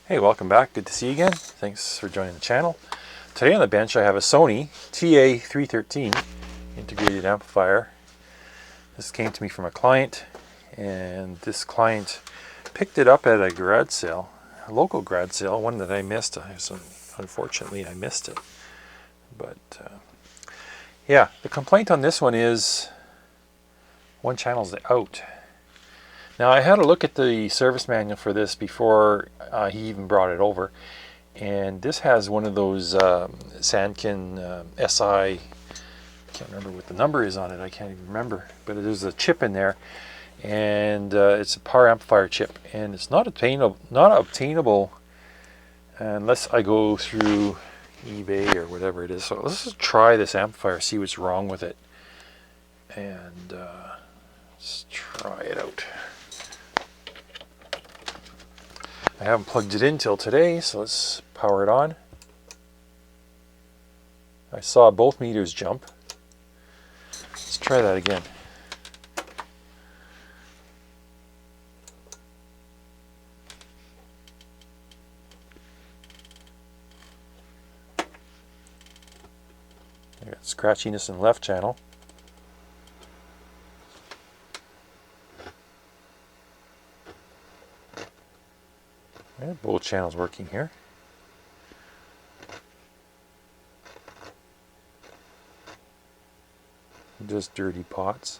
Hey, welcome back. Good to see you again. Thanks for joining the channel. Today on the bench I have a Sony TA-313 integrated amplifier. This came to me from a client, and this client picked it up at a garage sale, a local garage sale, one that I missed. Unfortunately, I missed it. But yeah, the complaint on this one is one channel's out. Now, I had a look at the service manual for this before he even brought it over, and this has one of those Sanken SI, I can't remember what the number is on it, I can't even remember, but there's a chip in there, and it's a power amplifier chip, and it's not obtainable unless I go through eBay or whatever it is. So let's just try this amplifier, see what's wrong with it, and let's try it out. I haven't plugged it in till today, so let's power it on. I saw both meters jump. Let's try that again. I got scratchiness in the left channel. Yeah, both channels working here. Just dirty pots.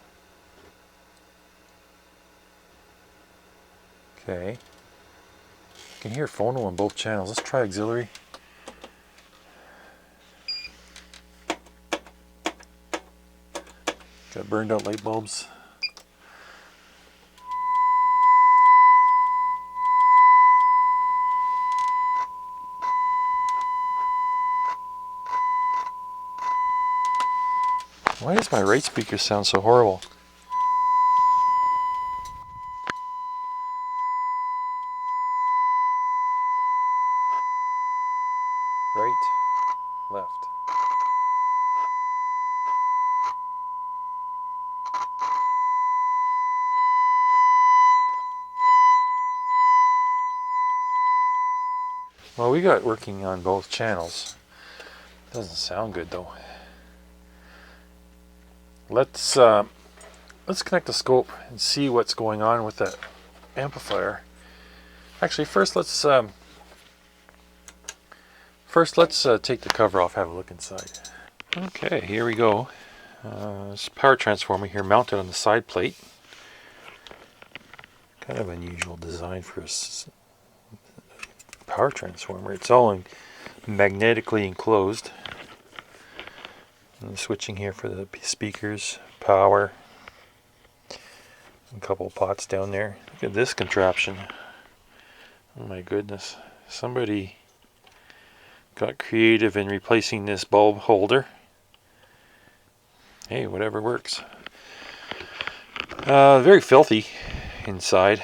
Okay. You can hear phono on both channels. Let's try auxiliary. Got burned out light bulbs. Why does my right speaker sound so horrible? Right, left. Well, we got working on both channels. Doesn't sound good though. Let's connect the scope and see what's going on with that amplifier. Actually, first let's take the cover off, have a look inside. Okay, here we go. This power transformer here mounted on the side plate. Kind of unusual design for a power transformer. It's all magnetically enclosed. And switching here for the speakers, power. A couple pots down there. Look at this contraption. Oh my goodness. Somebody got creative in replacing this bulb holder. Hey, whatever works. Very filthy inside.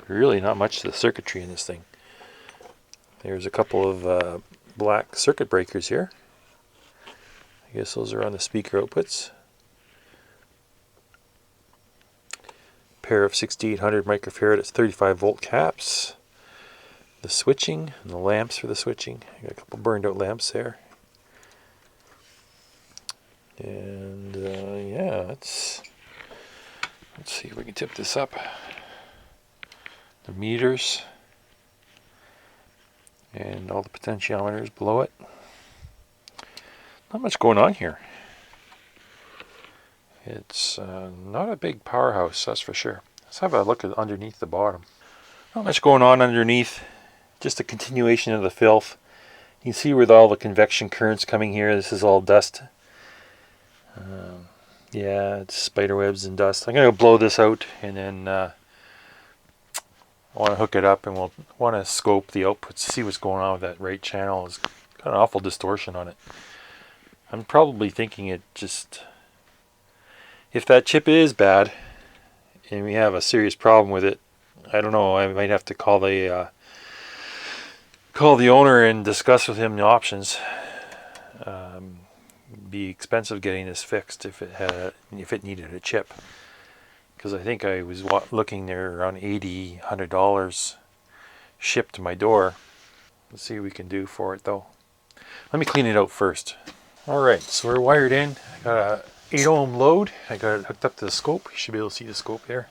Really not much to the circuitry in this thing. There's a couple of black circuit breakers here. I guess those are on the speaker outputs. Pair of 6800 microfarad at 35 volt caps. The switching and the lamps for the switching. I got a couple burned out lamps there. And yeah, let's see if we can tip this up. The meters and all the potentiometers below it. Not much going on here. It's not a big powerhouse, that's for sure. Let's have a look at underneath the bottom. Not much going on underneath. Just a continuation of the filth. You can see with all the convection currents coming here, this is all dust. Yeah, it's spider webs and dust. I'm going to blow this out, and then I want to hook it up, and we'll want to scope the outputs to see what's going on with that right channel. It's got an awful distortion on it. I'm probably thinking it just... If that chip is bad, and we have a serious problem with it, I don't know, I might have to call the owner and discuss with him the options. Be expensive getting this fixed if it needed a chip, because I think I was looking there around $80, $100 shipped to my door. Let's see what we can do for it though. Let me clean it out first. Alright, so we're wired in. I got a 8 ohm load. I got it hooked up to the scope. You should be able to see the scope there.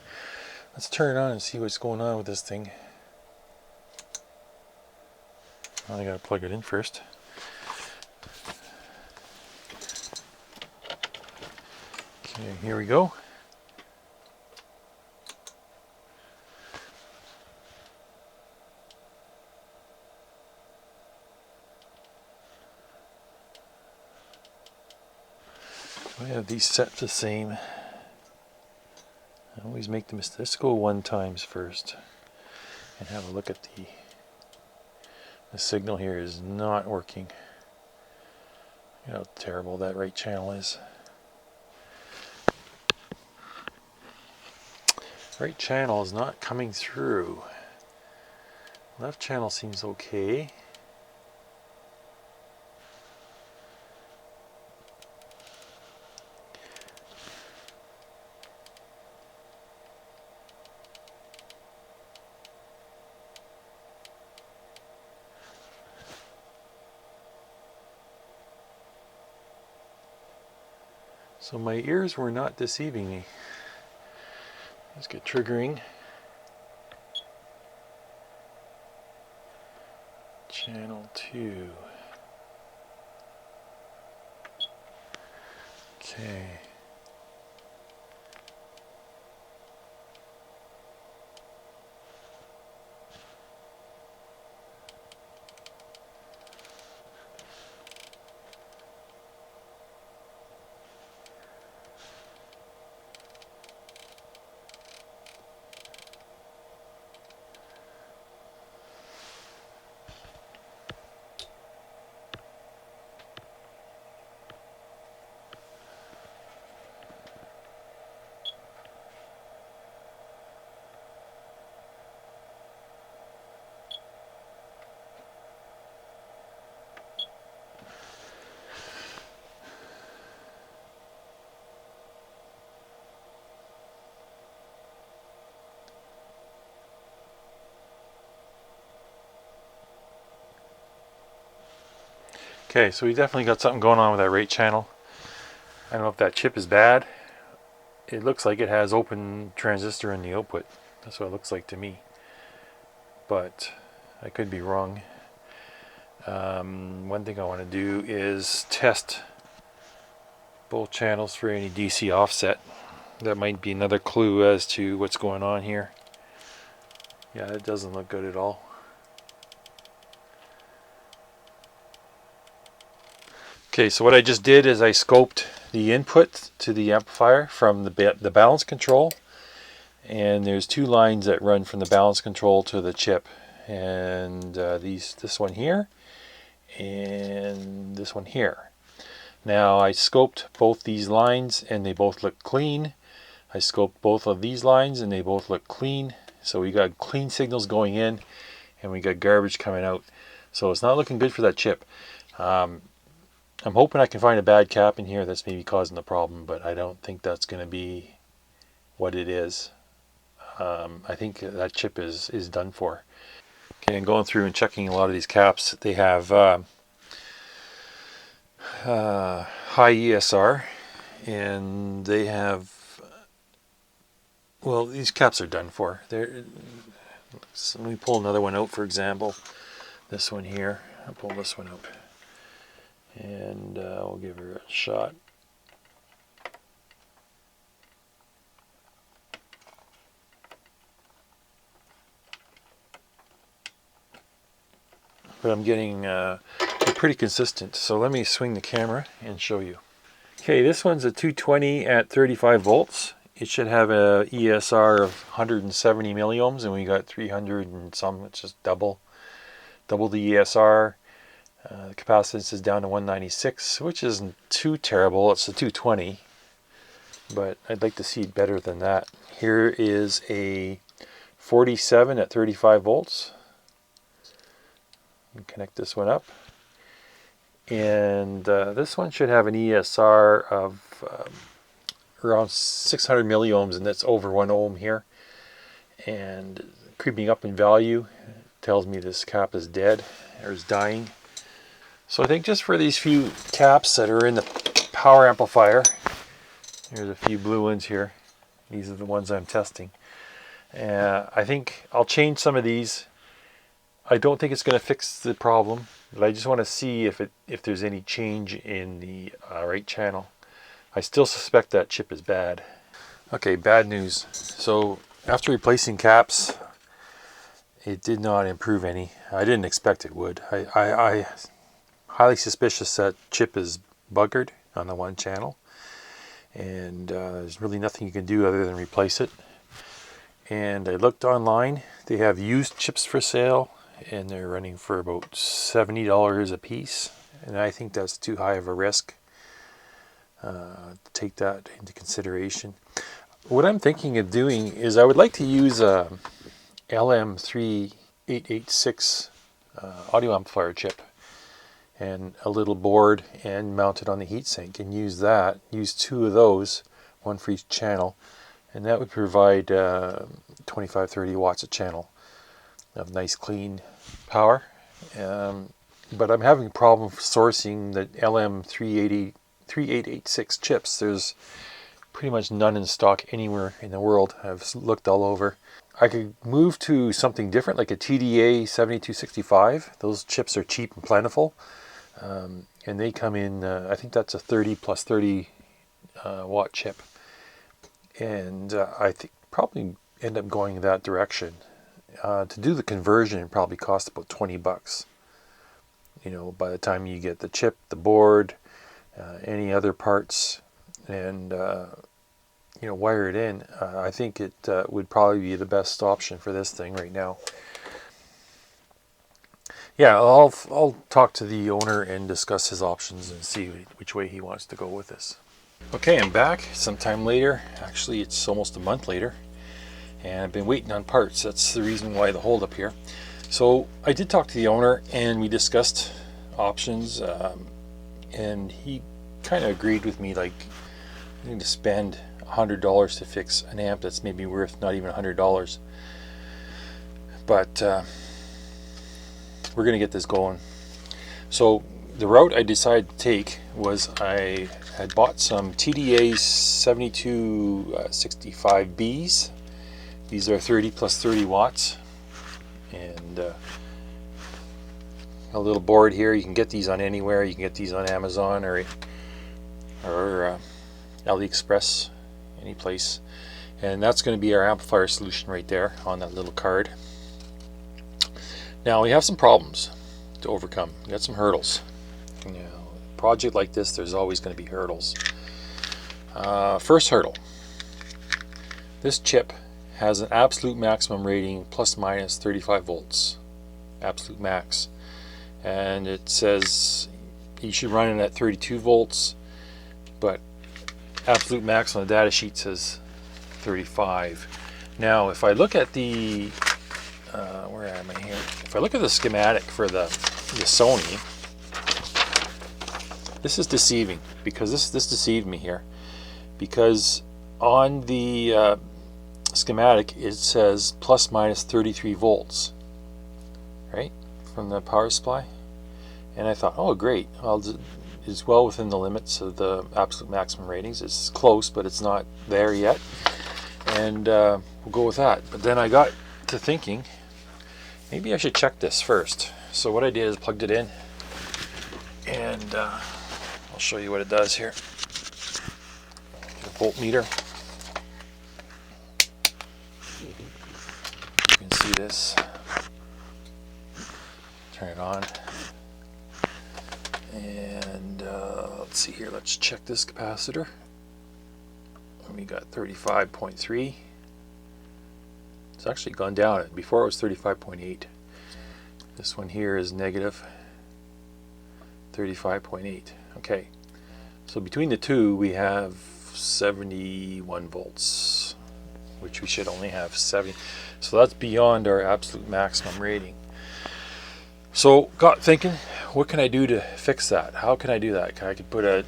Let's turn it on and see what's going on with this thing. Well, I gotta plug it in first. Okay, here we go. I have these set the same. I always make the mistake. Let's go 1 times first and have a look at the signal here is not working. You know how terrible that right channel is. Right channel is not coming through. Left channel seems okay. So my ears were not deceiving me. Let's get triggering. Channel 2. Okay. Okay, so we definitely got something going on with that rate channel. I don't know if that chip is bad. It looks like it has open transistor in the output. That's what it looks like to me. But I could be wrong. One thing I want to do is test both channels for any DC offset. That might be another clue as to what's going on here. Yeah, it doesn't look good at all. Okay, so what I just did is I scoped the input to the amplifier from the balance control, and there's 2 lines that run from the balance control to the chip, and this one here and this one here. Now I scoped both these lines and they both look clean. I scoped both of these lines and they both look clean. So we got clean signals going in and we got garbage coming out. So it's not looking good for that chip. I'm hoping I can find a bad cap in here that's maybe causing the problem, but I don't think that's going to be what it is. I think that chip is done for. Okay, and going through and checking a lot of these caps, they have high ESR, and they have, well, these caps are done for. So let me pull another one out, for example. This one here. I'll pull this one out. And we'll give her a shot. But I'm getting pretty consistent. So let me swing the camera and show you. Okay, this one's a 220 at 35 volts. It should have a ESR of 170 milliohms, and we got 300 and some. It's just double the ESR. The capacitance is down to 196, which isn't too terrible. It's a 220, but I'd like to see it better than that. Here is a 47 at 35 volts. Connect this one up. And this one should have an ESR of around 600 milliohms, and that's over 1 ohm here, and creeping up in value. Tells me this cap is dead or is dying. So I think just for these few caps that are in the power amplifier, there's a few blue ones here. These are the ones I'm testing. I think I'll change some of these. I don't think it's going to fix the problem, but I just want to see if there's any change in the right channel. I still suspect that chip is bad. Okay, bad news. So after replacing caps, it did not improve any. I didn't expect it would. I highly suspicious that chip is buggered on the one channel, and there's really nothing you can do other than replace it. And I looked online. They have used chips for sale, and they're running for about $70 a piece, and I think that's too high of a risk. Take that into consideration. What I'm thinking of doing is I would like to use a LM3886 audio amplifier chip and a little board and mount it on the heatsink, and use 2 of those, one for each channel, and that would provide 25-30 watts a channel of nice clean power. But I'm having a problem sourcing the LM3886 chips. There's pretty much none in stock anywhere in the world. I've looked all over. I could move to something different, like a TDA-7265. Those chips are cheap and plentiful, and they come in, I think that's a 30 plus 30 watt chip, and I think probably end up going that direction. To do the conversion, it probably cost about 20 bucks. You know, by the time you get the chip, the board, any other parts, and you know, wire it in, I think it would probably be the best option for this thing right now. Yeah, I'll talk to the owner and discuss his options and see which way he wants to go with this. Okay, I'm back sometime later. Actually, it's almost a month later, and I've been waiting on parts. That's the reason why the holdup here. So I did talk to the owner, and we discussed options, and he kind of agreed with me, like, I need to spend $100 to fix an amp that's maybe worth not even $100. But we're gonna get this going. So the route I decided to take was I had bought some TDA 7265Bs. These are 30 plus 30 watts, and a little board here. You can get these on anywhere. You can get these on Amazon or AliExpress, any place. And that's going to be our amplifier solution right there on that little card. Now we have some problems to overcome. We got some hurdles. You know, a project like this, there's always going to be hurdles. First hurdle. This chip has an absolute maximum rating plus minus 35 volts. Absolute max. And it says you should run it at 32 volts, but absolute max on the data sheet says 35. Now if I look at the where am I here? If I look at the schematic for the Sony, this is deceiving, because this deceived me here, because on the schematic it says plus minus 33 volts, right, from the power supply. And I thought, oh great, well, it's well within the limits of the absolute maximum ratings. It's close, but it's not there yet, and we'll go with that. But then I got to thinking, maybe I should check this first. So what I did is plugged it in, and I'll show you what it does here. The voltmeter. You can see this. Turn it on. And let's see here, let's check this capacitor. We got 35.3. It's actually gone down. Before it was 35.8. This one here is negative 35.8. Okay, so between the two we have 71 volts, which we should only have 70. So that's beyond our absolute maximum rating. So got thinking, what can I do to fix that? How can I do that? I could put a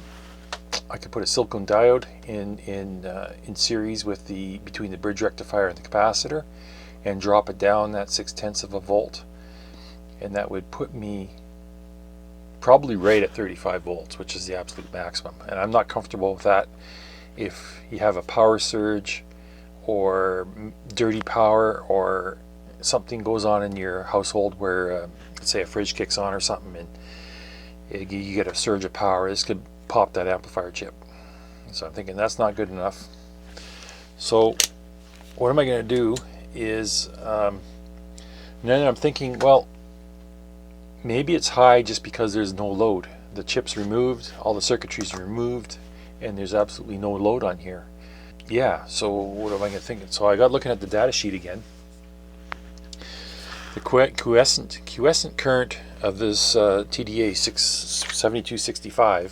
I could put a silicone diode in series with between the bridge rectifier and the capacitor, and drop it down that 0.6 of a volt, and that would put me probably right at 35 volts, which is the absolute maximum. And I'm not comfortable with that if you have a power surge or dirty power, or something goes on in your household where let's say a fridge kicks on or something and you get a surge of power. This could pop that amplifier chip. So I'm thinking that's not good enough. So what am I going to do is then I'm thinking, well, maybe it's high just because there's no load. The chip's removed, all the circuitry's removed, and there's absolutely no load on here. Yeah, so what am I going to think? So I got looking at the data sheet again. The quiescent current of this TDA-7265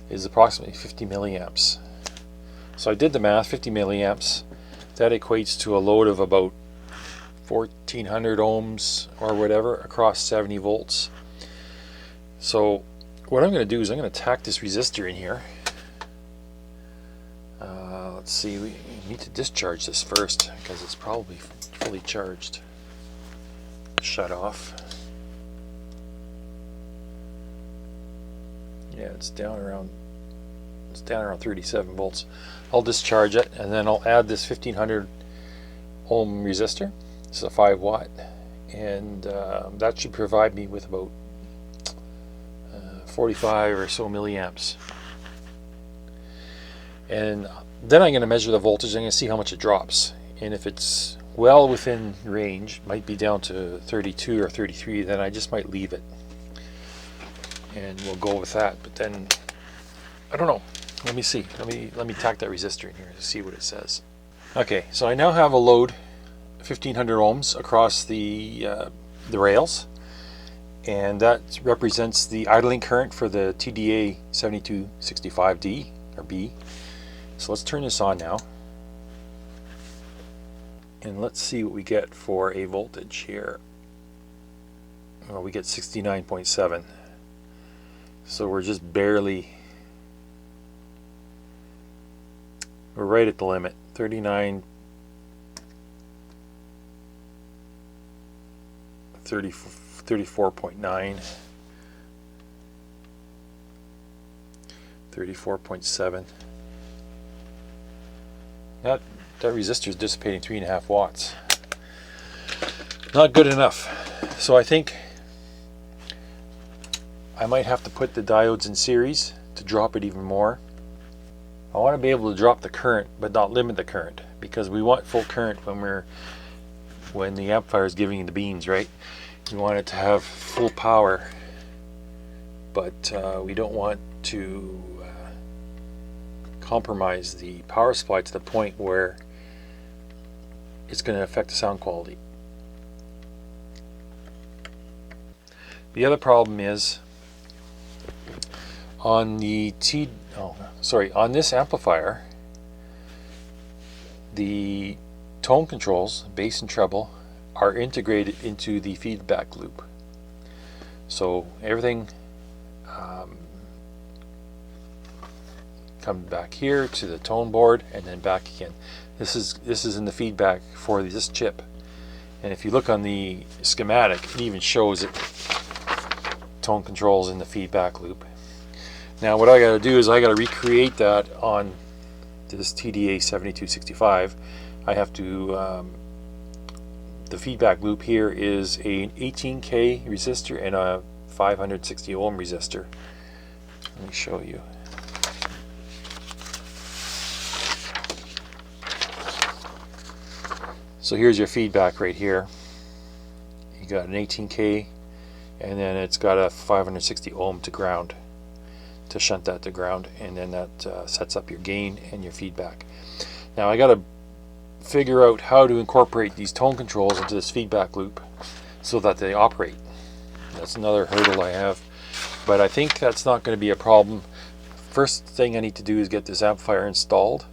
is approximately 50 milliamps. So I did the math, 50 milliamps. That equates to a load of about 1400 ohms or whatever across 70 volts. So what I'm going to do is I'm going to tack this resistor in here. Let's see, we need to discharge this first because it's probably fully charged. Shut off. Yeah, it's down around 37 volts. I'll discharge it, and then I'll add this 1500 ohm resistor. This is a 5 watt, and that should provide me with about 45 or so milliamps. And then I'm going to measure the voltage. I'm going to see how much it drops, and if it's well within range, might be down to 32 or 33, then I just might leave it and we'll go with that. But then I don't know, let me see, let me tack that resistor in here to see what it says. Okay, so I now have a load 1500 ohms across the rails, and that represents the idling current for the TDA 7265D or B. So let's turn this on now, and let's see what we get for a voltage here. Well, we get 69.7, so we're just barely, we're right at the limit. 39, 34.9, 34.7. That resistor is dissipating 3.5 watts. Not good enough. So I think I might have to put the diodes in series to drop it even more. I want to be able to drop the current but not limit the current, because we want full current when the amplifier is giving you the beans, right? We want it to have full power, but we don't want to compromise the power supply to the point where it's going to affect the sound quality. The other problem is on on this amplifier, the tone controls, bass and treble, are integrated into the feedback loop. So everything comes back here to the tone board and then back again. This is in the feedback for this chip, and if you look on the schematic, it even shows it tone controls in the feedback loop. Now what I got to do is I got to recreate that on this TDA 7265. I have to the feedback loop here is an 18K resistor and a 560 ohm resistor. Let me show you. So here's your feedback right here. You got an 18K, and then it's got a 560 ohm to ground, to shunt that to ground, and then that sets up your gain and your feedback. Now I got to figure out how to incorporate these tone controls into this feedback loop so that they operate. That's another hurdle I have, but I think that's not going to be a problem. First thing I need to do is get this amplifier installed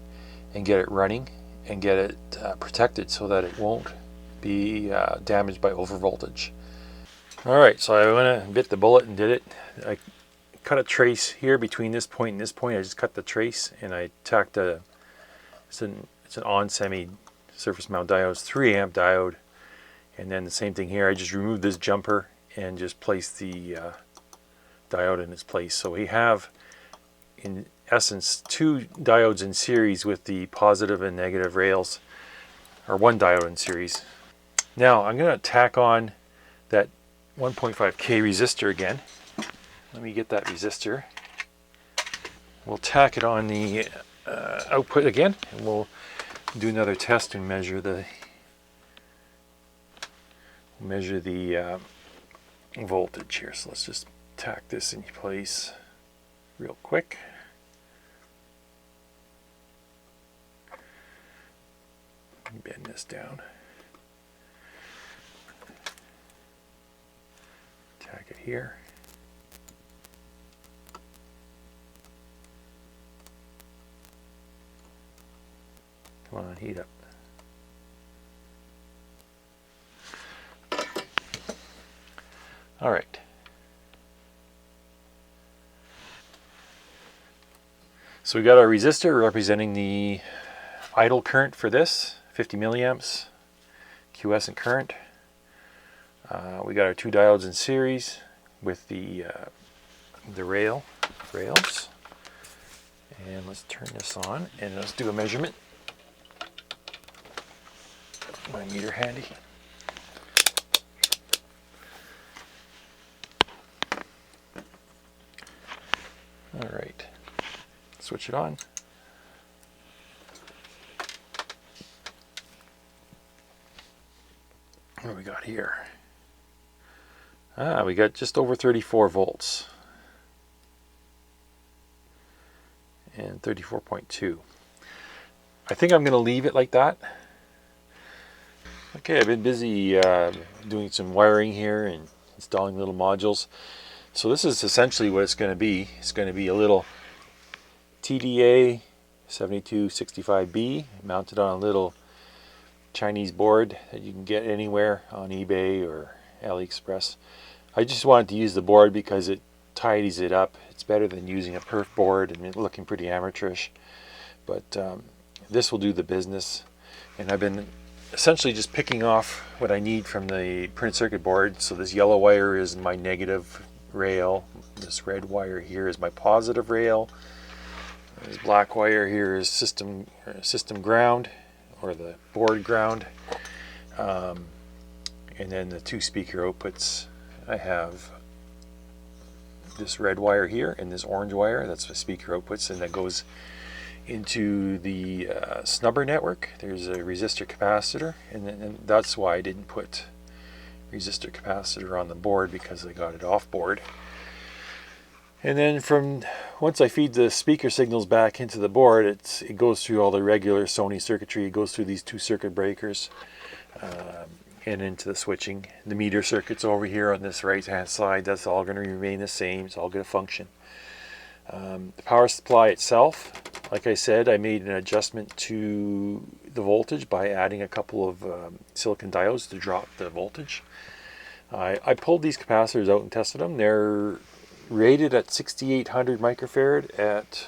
and get it running and get it protected so that it won't be damaged by overvoltage. Alright, so I went and bit the bullet and did it. I cut a trace here between this point and this point. I just cut the trace and I tacked it's an on-semi surface mount diode, 3 amp diode. And then the same thing here, I just removed this jumper and just placed the diode in its place. So we have, in essence, 2 diodes in series with the positive and negative rails, or 1 diode in series. Now I'm going to tack on that 1.5K resistor again. Let me get that resistor. We'll tack it on the output again, and we'll do another test and measure the voltage here. So let's just tack this in place real quick. Bend this down. Tack it here. Come on, heat up. All right. So we got our resistor representing the idle current for this, 50 milliamps, quiescent current. We got our 2 diodes in series with the rails. And let's turn this on and let's do a measurement. My meter handy. All right, switch it on. What do we got here? We got just over 34 volts and 34.2. I think I'm going to leave it like that. Okay, I've been busy doing some wiring here and installing little modules. So this is essentially what it's going to be. It's going to be a little TDA-7265B mounted on a little Chinese board that you can get anywhere on eBay or AliExpress. I just wanted to use the board because it tidies it up. It's better than using a perf board and looking pretty amateurish. But this will do the business. And I've been essentially just picking off what I need from the printed circuit board. So this yellow wire is my negative rail. This red wire here is my positive rail. This black wire here is system ground, or the board ground. And then the 2 speaker outputs. I have this red wire here and this orange wire. That's the speaker outputs, and that goes into the snubber network. There's a resistor capacitor, and that's why I didn't put resistor capacitor on the board, because I got it off board. And then once I feed the speaker signals back into the board, it goes through all the regular Sony circuitry. It goes through these 2 circuit breakers and into the switching. The meter circuit's over here on this right hand side. That's all going to remain the same. It's all going to function. The power supply itself, like I said, I made an adjustment to the voltage by adding a couple of silicon diodes to drop the voltage. I pulled these capacitors out and tested them. They're rated at 6800 microfarad at,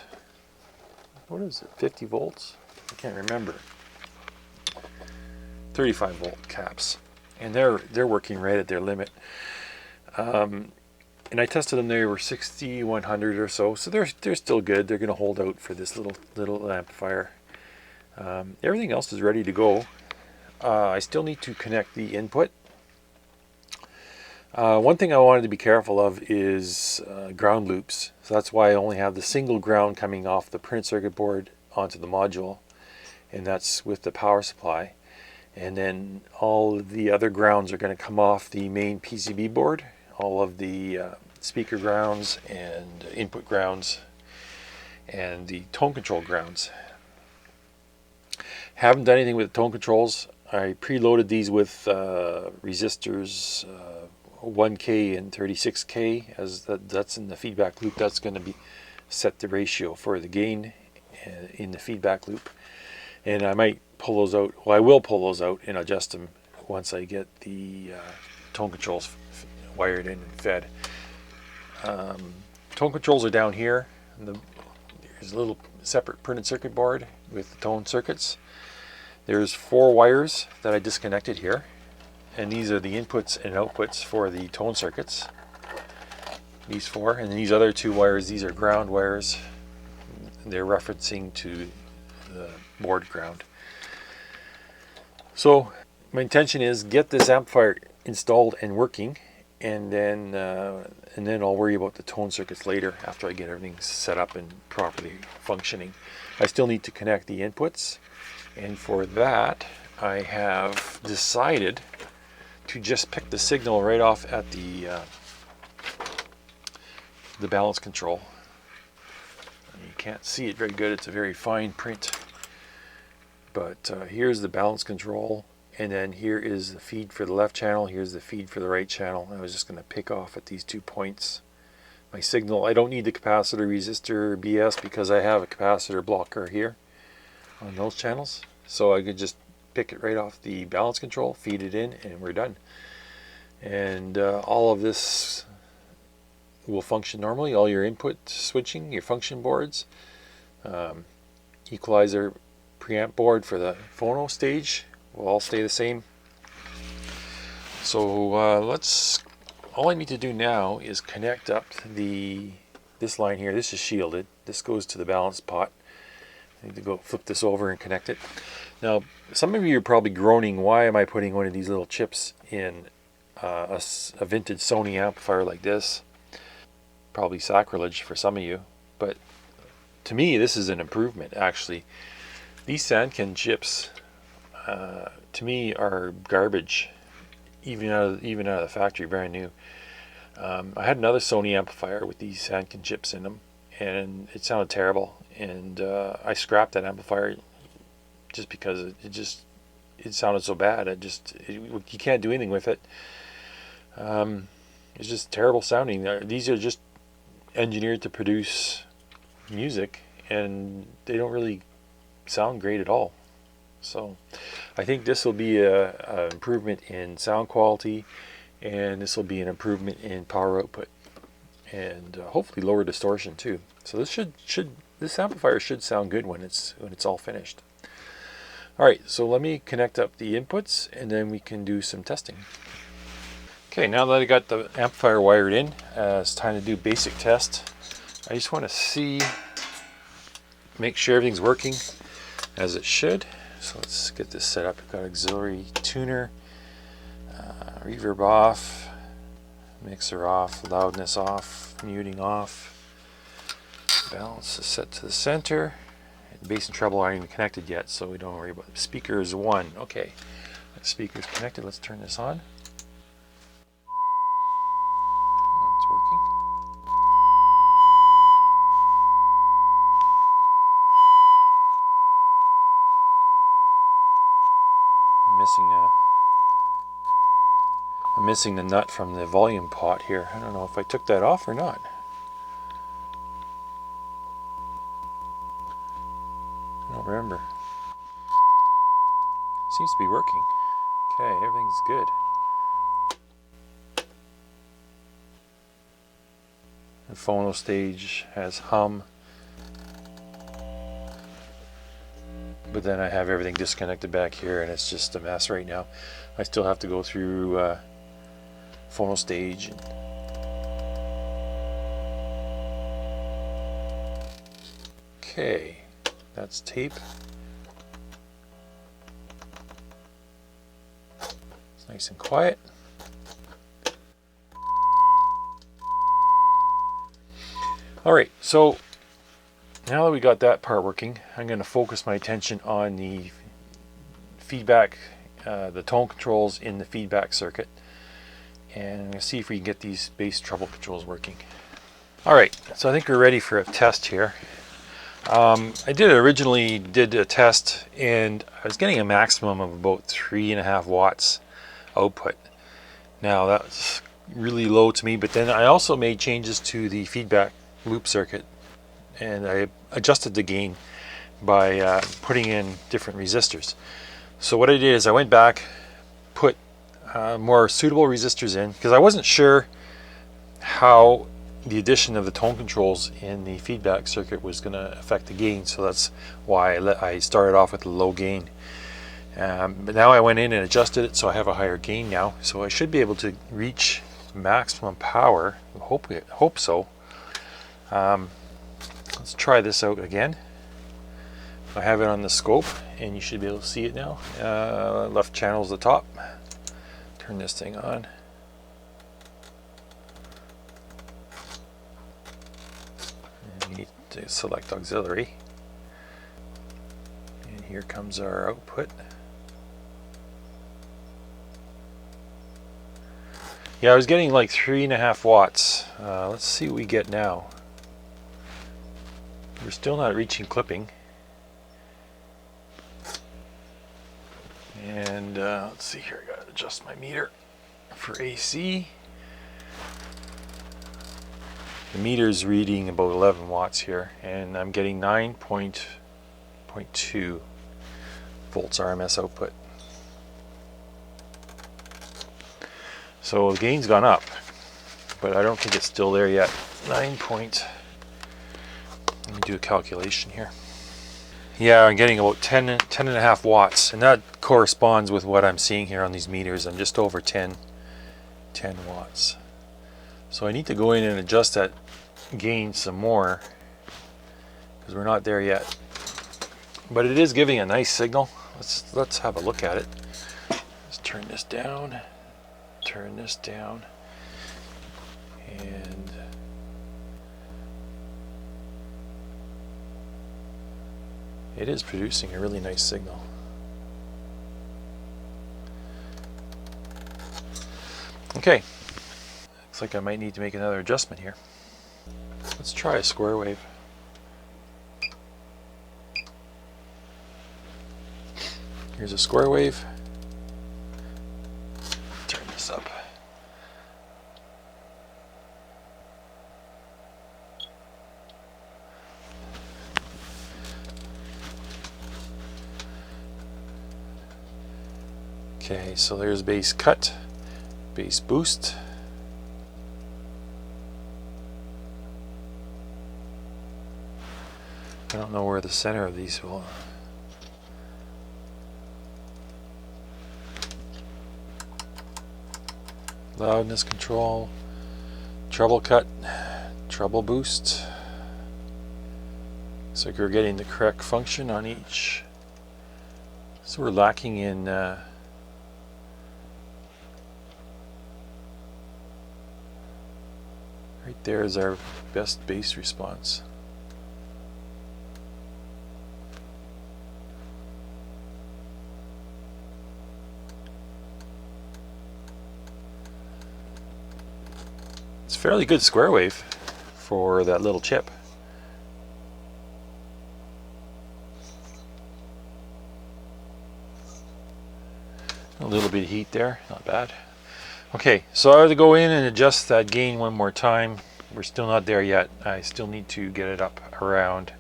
what is it, 50 volts? I can't remember. 35 volt caps, and they're working right at their limit. And I tested them. They were 6100 or so, so they're still good. They're going to hold out for this little amplifier. Everything else is ready to go. I still need to connect the input. One thing I wanted to be careful of is ground loops. So that's why I only have the single ground coming off the printed circuit board onto the module, and that's with the power supply. And then all of the other grounds are going to come off the main PCB board. All of the speaker grounds and input grounds and the tone control grounds. Haven't done anything with the tone controls. I preloaded these with resistors 1K and 36K, as that's in the feedback loop. That's going to be set the ratio for the gain in the feedback loop. And I might pull those out. Well, I will pull those out and adjust them once I get the tone controls wired in and fed. Tone controls are down here. There's a little separate printed circuit board with the tone circuits. There's 4 wires that I disconnected here, and these are the inputs and outputs for the tone circuits. These 4, and then these other 2 wires, these are ground wires. They're referencing to the board ground. So my intention is get this amplifier installed and working, and then I'll worry about the tone circuits later after I get everything set up and properly functioning. I still need to connect the inputs, and for that I have decided to just pick the signal right off at the balance control. You can't see it very good, it's a very fine print, but here's the balance control, and then here is the feed for the left channel, here's the feed for the right channel. I was just going to pick off at these 2 points my signal. I don't need the capacitor, resistor, BS, because I have a capacitor blocker here on those channels, so I could just pick it right off the balance control, feed it in, and we're done. And all of this will function normally. All your input switching, your function boards, equalizer, preamp board for the phono stage will all stay the same. So all I need to do now is connect up this line here. This is shielded. This goes to the balance pot. I need to go flip this over and connect it. Now, some of you are probably groaning, why am I putting one of these little chips in a vintage Sony amplifier like this? Probably sacrilege for some of you, but to me this is an improvement actually. These Sandkin chips to me are garbage, even out of the factory, brand new. I had another Sony amplifier with these Sandkin chips in them, and it sounded terrible, and I scrapped that amplifier just because it sounded so bad. You can't do anything with it. It's just terrible sounding. These are just engineered to produce music, and they don't really sound great at all. So I think this will be a improvement in sound quality, and this will be an improvement in power output, and hopefully lower distortion too. So this amplifier should sound good when it's all finished. All right, so let me connect up the inputs, and then we can do some testing. Okay, now that I got the amplifier wired in, it's time to do basic test. I just want to make sure everything's working as it should. So let's get this set up. We've got auxiliary tuner, reverb off, mixer off, loudness off, muting off. Balance is set to the center. Bass and treble aren't even connected yet, so we don't worry about it. Speaker is 1. Okay, that speaker's connected. Let's turn this on. It's working. I'm missing the nut from the volume pot here. I don't know if I took that off or not. I don't remember. Seems to be working. Okay, everything's good. The phono stage has hum, but then I have everything disconnected back here, and it's just a mess right now. I still have to go through phono stage. Okay, that's tape. It's nice and quiet. Alright, so now that we got that part working, I'm going to focus my attention on the feedback, the tone controls in the feedback circuit, and I'm going to see if we can get these bass treble controls working. Alright, so I think we're ready for a test here. I originally did a test, and I was getting a maximum of about 3.5 watts output. Now that's really low to me, but then I also made changes to the feedback loop circuit, and I adjusted the gain by putting in different resistors. So what I did is I went back, put more suitable resistors in, because I wasn't sure how the addition of the tone controls in the feedback circuit was going to affect the gain, so that's why I started off with a low gain. But now I went in and adjusted it, so I have a higher gain now, so I should be able to reach maximum power. Hope so. Let's try this out again. I have it on the scope, and you should be able to see it now. Left channel is the top. Turn this thing on. And you need to select auxiliary. And here comes our output. Yeah, I was getting like 3.5 watts. Let's see what we get now. We're still not reaching clipping. And let's see here, I gotta adjust my meter for AC. The meter's reading about 11 watts here, and I'm getting 9.2 volts RMS output. So the gain's gone up, but I don't think it's still there yet. Let me do a calculation here. Yeah, I'm getting about 10.5 watts, and that corresponds with what I'm seeing here on these meters. I'm just over 10 watts. So I need to go in and adjust that gain some more, because we're not there yet. But it is giving a nice signal. Let's have a look at it. Let's turn this down, and it is producing a really nice signal. Okay, looks like I might need to make another adjustment here. Let's try a square wave. Here's a square wave. Turn this up. Okay, so there's bass cut, bass boost. I don't know where the center of these will. Loudness control, treble cut, treble boost. Looks like we're getting the correct function on each. So we're lacking in right there is our best bass response. It's fairly good square wave for that little chip. A little bit of heat there, not bad. Okay, so I have to go in and adjust that gain one more time. We're still not there yet. I still need to get it up around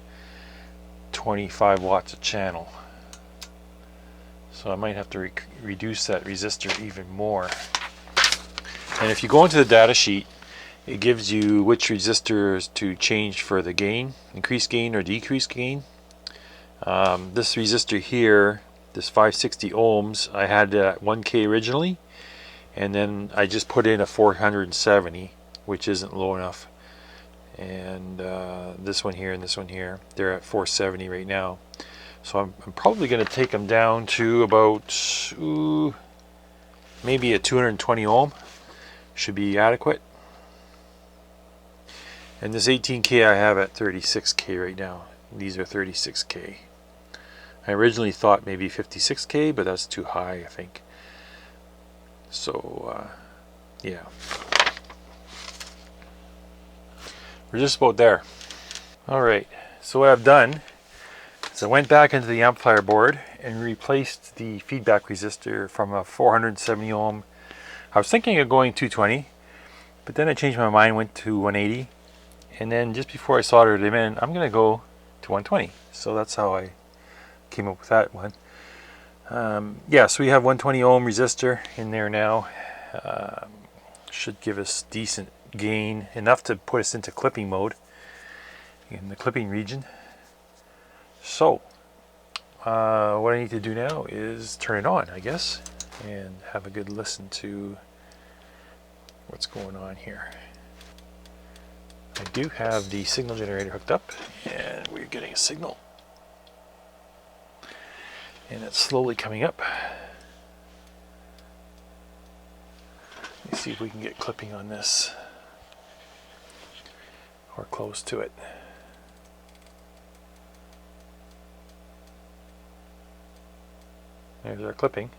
25 watts a channel. So I might have to reduce that resistor even more. And if you go into the data sheet, it gives you which resistors to change for the gain, increase gain or decrease gain. This resistor here, this 560 ohms, I had 1K originally, and then I just put in a 470, which isn't low enough. And this one here and this one here, they're at 470 right now. So I'm probably going to take them down to about maybe a 220 ohm should be adequate. And this 18K I have at 36K right now. These are 36K. I originally thought maybe 56K, but that's too high, I think. So, yeah. We're just about there. Alright, so what I've done is I went back into the amplifier board and replaced the feedback resistor from a 470 ohm. I was thinking of going 220, but then I changed my mind, went to 180. And then just before I soldered them in, I'm going to go to 120. So that's how I came up with that one. Yeah, so we have 120 ohm resistor in there now. Should give us decent gain enough to put us into clipping mode in the clipping region. So what I need to do now is turn it on, I guess, and have a good listen to what's going on here. I do have the signal generator hooked up, and we're getting a signal, and it's slowly coming up. Let me see if we can get clipping on this, or close to it. There's our clipping,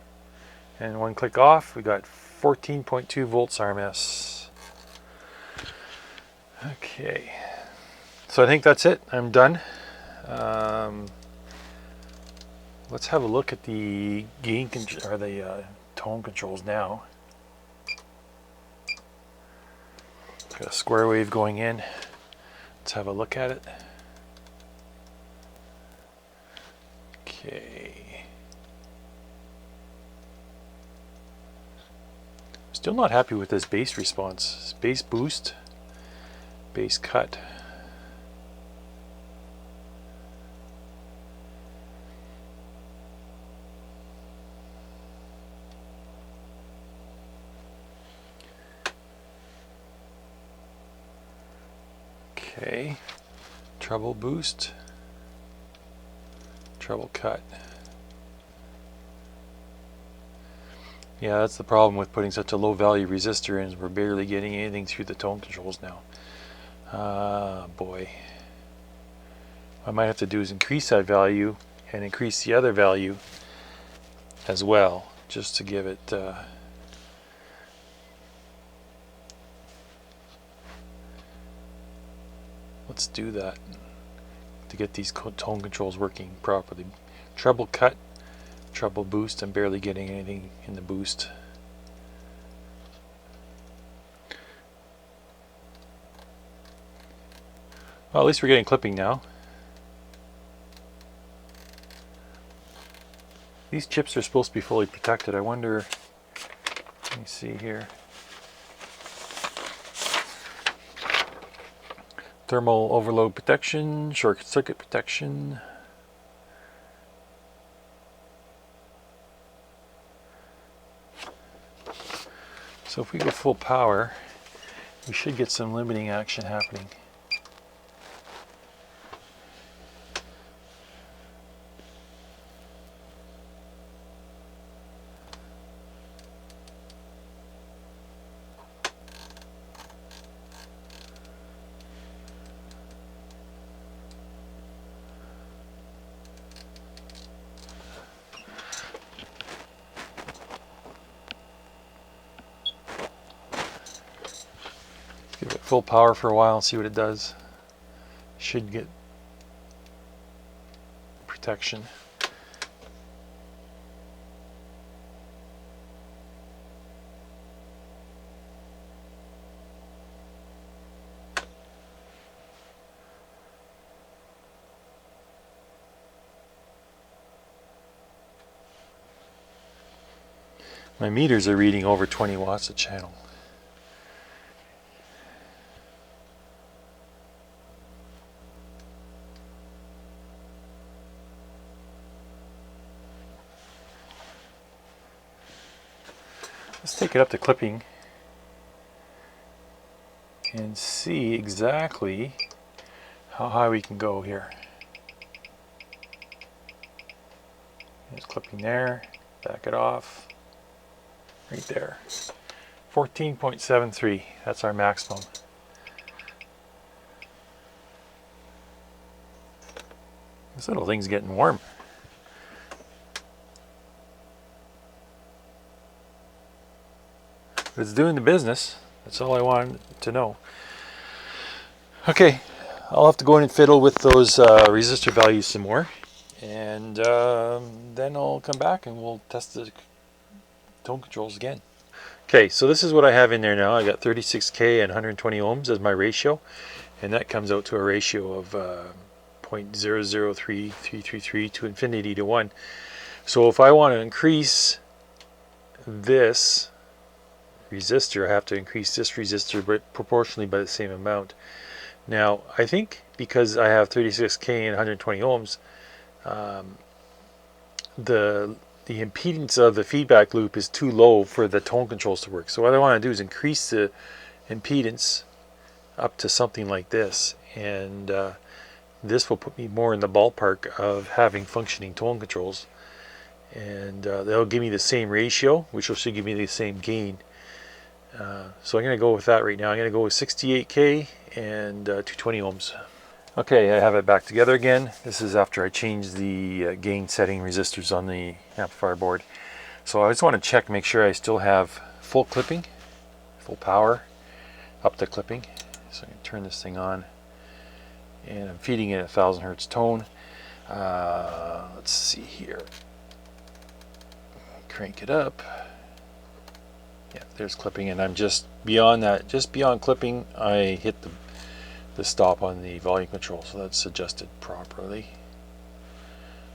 and one click off, we got 14.2 volts RMS. Okay, so I think that's it. I'm done. Let's have a look at the gain or the tone controls now. Got a square wave going in. Let's have a look at it. Okay. Still not happy with this bass response. Bass boost, bass cut. Okay, treble boost, treble cut. Yeah, that's the problem with putting such a low value resistor in, is we're barely getting anything through the tone controls now. Boy. What I might have to do is increase that value and increase the other value as well, just to give it let's do that to get these tone controls working properly. Treble cut, treble boost. I'm barely getting anything in the boost. Well, at least we're getting clipping now. These chips are supposed to be fully protected. I wonder, let me see here. Thermal overload protection, short circuit protection. So if we go full power, we should get some limiting action happening. Give it full power for a while and see what it does. Should get protection. My meters are reading over 20 watts a channel. Let's take it up to clipping and see exactly how high we can go here. There's clipping there, back it off, right there. 14.73, that's our maximum. This little thing's getting warm. But it's doing the business. That's all I wanted to know. Okay, I'll have to go in and fiddle with those resistor values some more, and then I'll come back and we'll test the tone controls again. Okay, so this is what I have in there now. I got 36K and 120 ohms as my ratio, and that comes out to a ratio of 0.003333 to infinity to 1. So if I want to increase this resistor, I have to increase this resistor but proportionally by the same amount. Now, I think because I have 36K and 120 ohms, the impedance of the feedback loop is too low for the tone controls to work. So what I want to do is increase the impedance up to something like this, and this will put me more in the ballpark of having functioning tone controls, and they'll give me the same ratio, which will should give me the same gain. So I'm going to go with that right now. I'm going to go with 68K and 220 ohms. Okay, I have it back together again. This is after I changed the gain setting resistors on the amplifier board. So I just want to check, make sure I still have full clipping, full power, up to clipping. So I can turn this thing on, and I'm feeding it a 1000 hertz tone. Let's see here. Crank it up. Yeah, there's clipping, and I'm just beyond that, just beyond clipping, I hit the stop on the volume control, so that's adjusted properly.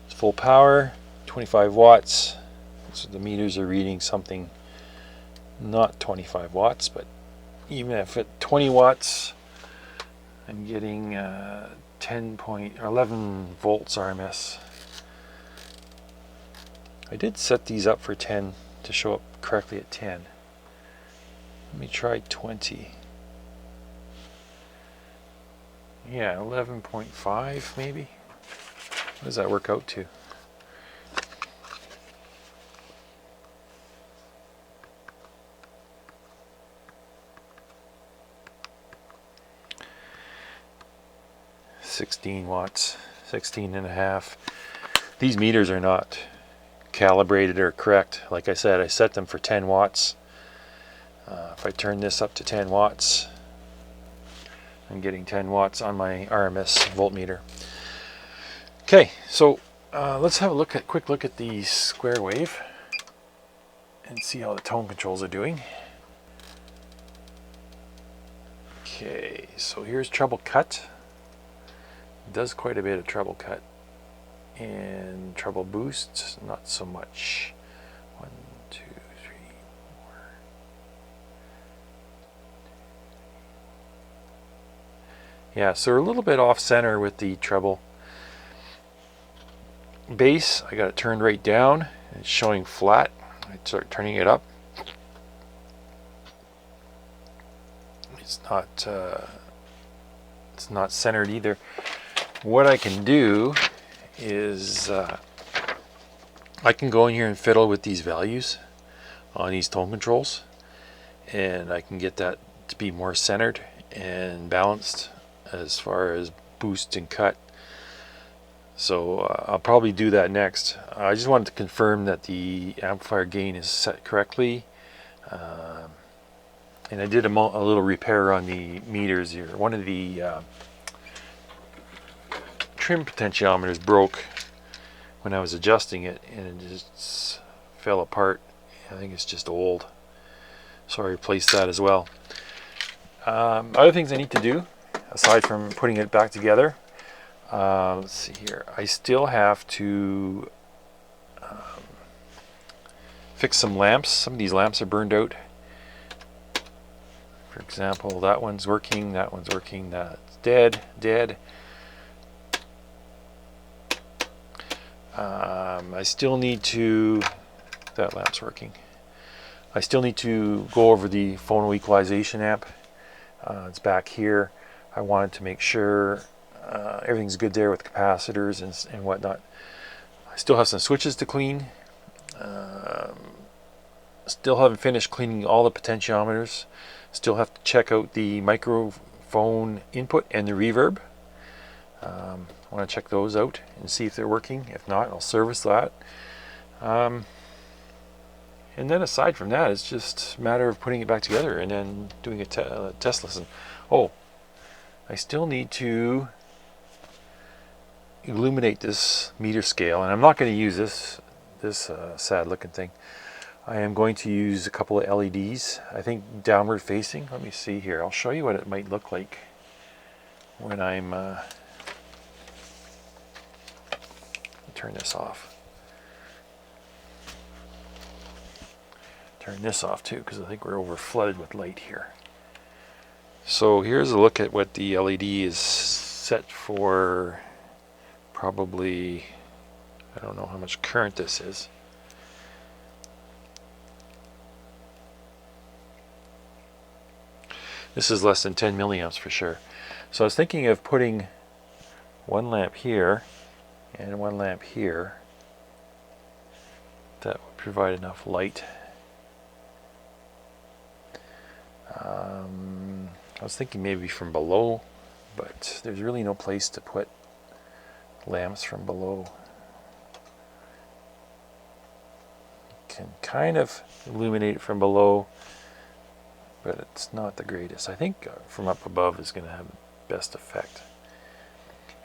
It's full power, 25 watts. So the meters are reading something not 25 watts, but even if at 20 watts, I'm getting 11 volts RMS. I did set these up for 10 to show up correctly at 10. Let me try 20. Yeah, 11.5 maybe. What does that work out to? $16 watts, 16 and a half. These meters are not calibrated or correct. Like I said, I set them for 10 watts. If I turn this up to 10 watts, I'm getting 10 watts on my RMS voltmeter. Okay, so let's have a quick look at the square wave and see how the tone controls are doing. Okay, so here's treble cut. It does quite a bit of treble cut, and treble boost not so much. 1, 2, 3, 4. Yeah, so we're a little bit off center with the treble. Bass, I got it turned right down. It's showing flat. I start turning it up. It's not centered either. What I can do is I can go in here and fiddle with these values on these tone controls, and I can get that to be more centered and balanced as far as boost and cut. So I'll probably do that next. I just wanted to confirm that the amplifier gain is set correctly, and I did a little repair on the meters here. One of the trim potentiometers broke when I was adjusting it, and it just fell apart. I think it's just old, so I replaced that as well. Other things I need to do aside from putting it back together, let's see here, I still have to fix some lamps. Some of these lamps are burned out. For example, that one's working, that's dead. I still need to, that lamp's working. I still need to go over the phono equalization amp. It's back here. I wanted to make sure everything's good there with capacitors and whatnot. I still have some switches to clean. Still haven't finished cleaning all the potentiometers. Still have to check out the microphone input and the reverb. I want to check those out and see if they're working. If not, I'll service that. And then aside from that, it's just a matter of putting it back together and then doing a test listen. Oh, I still need to illuminate this meter scale, and I'm not going to use this sad looking thing. I am going to use a couple of LEDs, I think downward facing. Let me see here. I'll show you what it might look like when I'm turn this off. Turn this off too, because I think we're over flooded with light here. So here's a look at what the LED is set for. Probably, I don't know how much current this is. This is less than 10 milliamps for sure. So I was thinking of putting one lamp here and one lamp here. That would provide enough light. I was thinking maybe from below, but there's really no place to put lamps from below. You can kind of illuminate it from below, but it's not the greatest. I think from up above is going to have the best effect.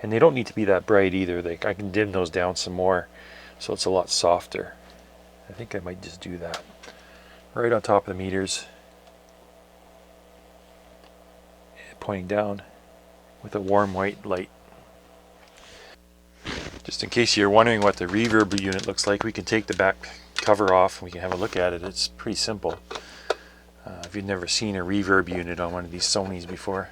And they don't need to be that bright either. I can dim those down some more so it's a lot softer. I think I might just do that. Right on top of the meters, pointing down with a warm white light. Just in case you're wondering what the reverb unit looks like, we can take the back cover off and we can have a look at it. It's pretty simple. If you've never seen a reverb unit on one of these Sonys before.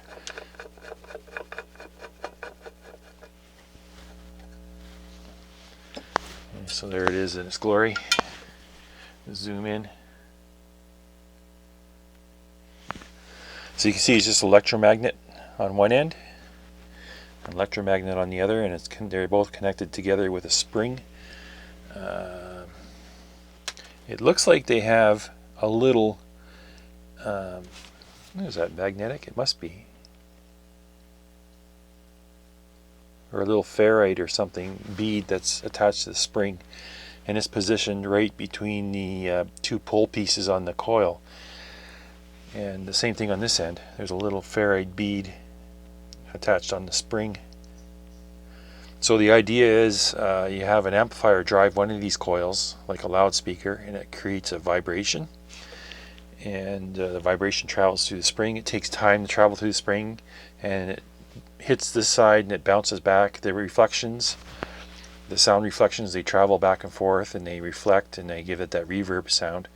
And so there it is in its glory. Zoom in. So you can see it's just electromagnet on one end, an electromagnet on the other, and they're both connected together with a spring. It looks like they have a little, is that magnetic? It must be. Or a little ferrite or something, bead that's attached to the spring, and it's positioned right between the two pole pieces on the coil. And the same thing on this end. There's a little ferrite bead attached on the spring. So the idea is you have an amplifier drive one of these coils like a loudspeaker, and it creates a vibration. And the vibration travels through the spring. It takes time to travel through the spring, and it hits this side and it bounces back. The reflections, the sound reflections, they travel back and forth and they reflect and they give it that reverb sound.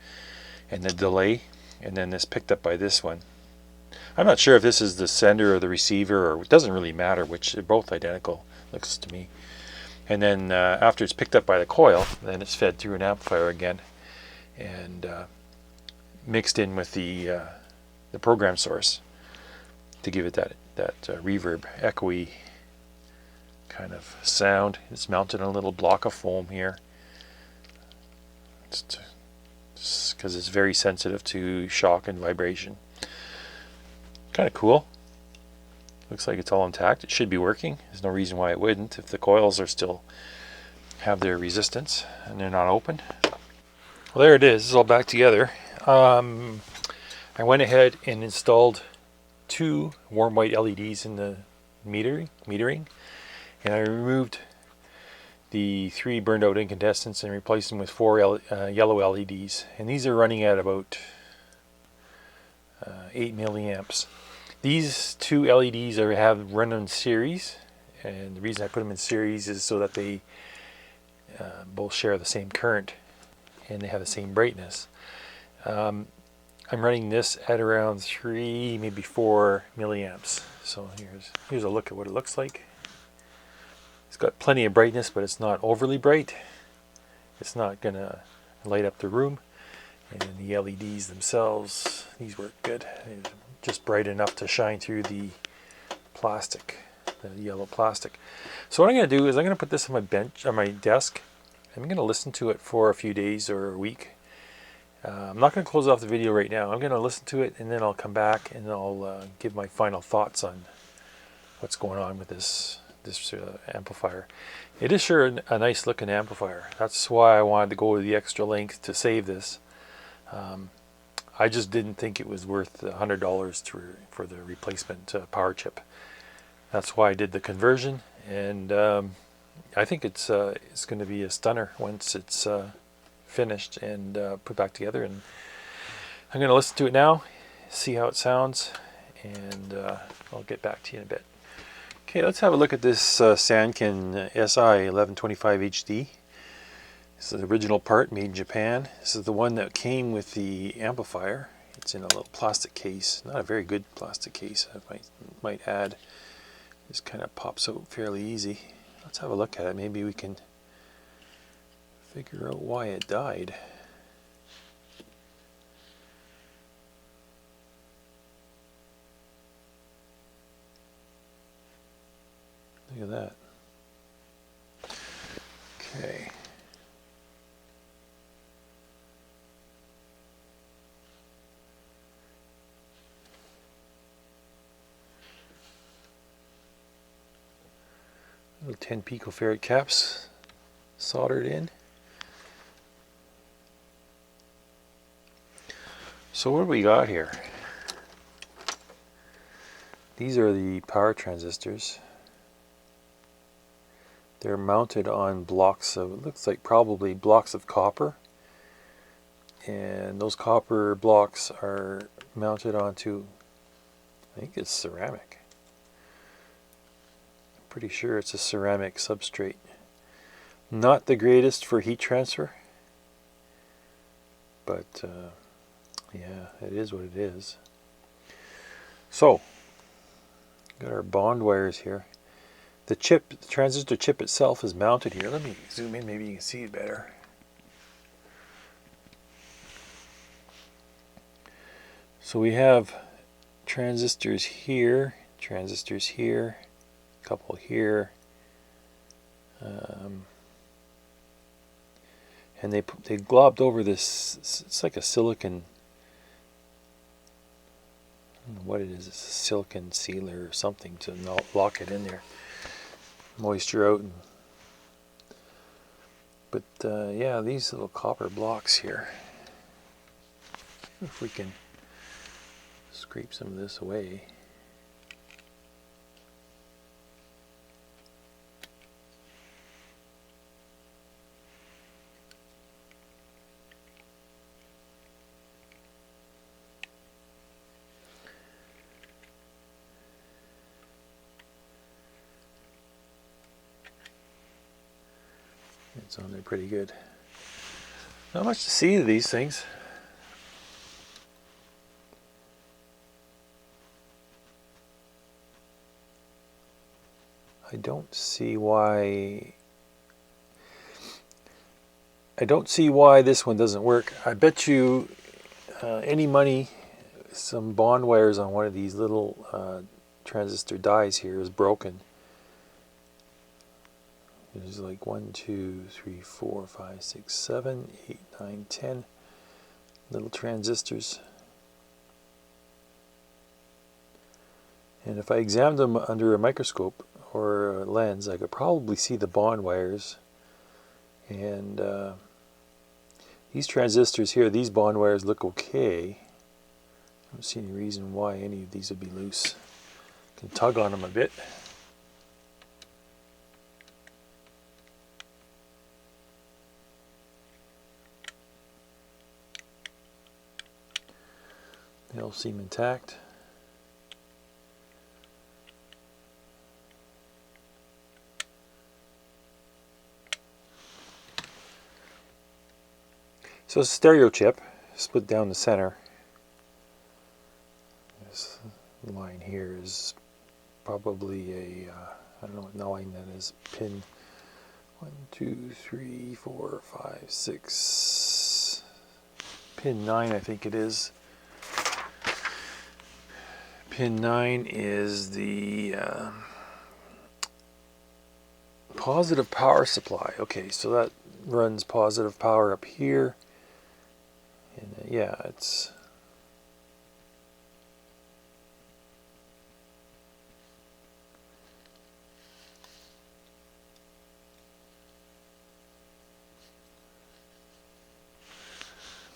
And the delay, and then it's picked up by this one. I'm not sure if this is the sender or the receiver, or it doesn't really matter which. They're both identical, looks to me. And then after it's picked up by the coil, then it's fed through an amplifier again and mixed in with the program source to give it that reverb, echoey kind of sound. It's mounted on a little block of foam here. Because it's very sensitive to shock and vibration. Kind of cool. Looks like it's all intact. It should be working. There's no reason why it wouldn't if the coils are still have their resistance and they're not open. Well, there it is. It's all back together. I went ahead and installed 2 warm white LEDs in the metering, and I removed the 3 burned out incandescents and replaced them with 4 yellow LEDs, and these are running at about 8 milliamps. These 2 LEDs have run in series, and the reason I put them in series is so that they both share the same current and they have the same brightness. I'm running this at around 3, maybe 4 milliamps. So here's a look at what it looks like. It's got plenty of brightness, but it's not overly bright. It's not going to light up the room. And then the LEDs themselves, these work good. They're just bright enough to shine through the plastic, the yellow plastic. So what I'm going to do is I'm going to put this on my bench, on my desk. I'm going to listen to it for a few days or a week. I'm not going to close off the video right now. I'm going to listen to it, and then I'll come back and I'll give my final thoughts on what's going on with this amplifier. It is sure a nice looking amplifier. That's why I wanted to go to the extra length to save this. I just didn't think it was worth $100 for the replacement power chip. That's why I did the conversion, and I think it's going to be a stunner once it's finished and put back together. And I'm going to listen to it now, see how it sounds, and I'll get back to you in a bit. Okay, let's have a look at this Sanken SI 1125 HD. This is the original part, made in Japan. This is the one that came with the amplifier. It's in a little plastic case, not a very good plastic case, I might add. This kind of pops out fairly easy. Let's have a look at it. Maybe we can figure out why it died. Look at that. Okay. Little 10 picofarad caps soldered in. So what do we got here? These are the power transistors. They're mounted on blocks of, it looks like probably blocks of copper. And those copper blocks are mounted onto, I think it's ceramic. I'm pretty sure it's a ceramic substrate. Not the greatest for heat transfer, but yeah, it is what it is. So, got our bond wires here. The chip, the transistor chip itself is mounted here. Let me zoom in, maybe you can see it better. So we have transistors here, a couple here, and they globbed over this. It's like a silicon. I don't know what it is. It's a silicon sealer or something to lock it in there, moisture out. But yeah, these little copper blocks here. If we can scrape some of this away. It's on there pretty good. Not much to see to these things. I don't see why this one doesn't work. I bet you any money, some bond wires on one of these little transistor dies here is broken. There's like 1, 2, 3, 4, 5, 6, 7, 8, 9, 10 little transistors. And if I examined them under a microscope or a lens, I could probably see the bond wires. And these transistors here, these bond wires look okay. I don't see any reason why any of these would be loose. Can tug on them a bit. They all seem intact. So it's a stereo chip, split down the center. This line here is probably a, I don't know what line that is, pin 1, 2, 3, 4, 5, 6, pin 9 I think it is. Pin 9 is the positive power supply. Okay, so that runs positive power up here. And yeah, it's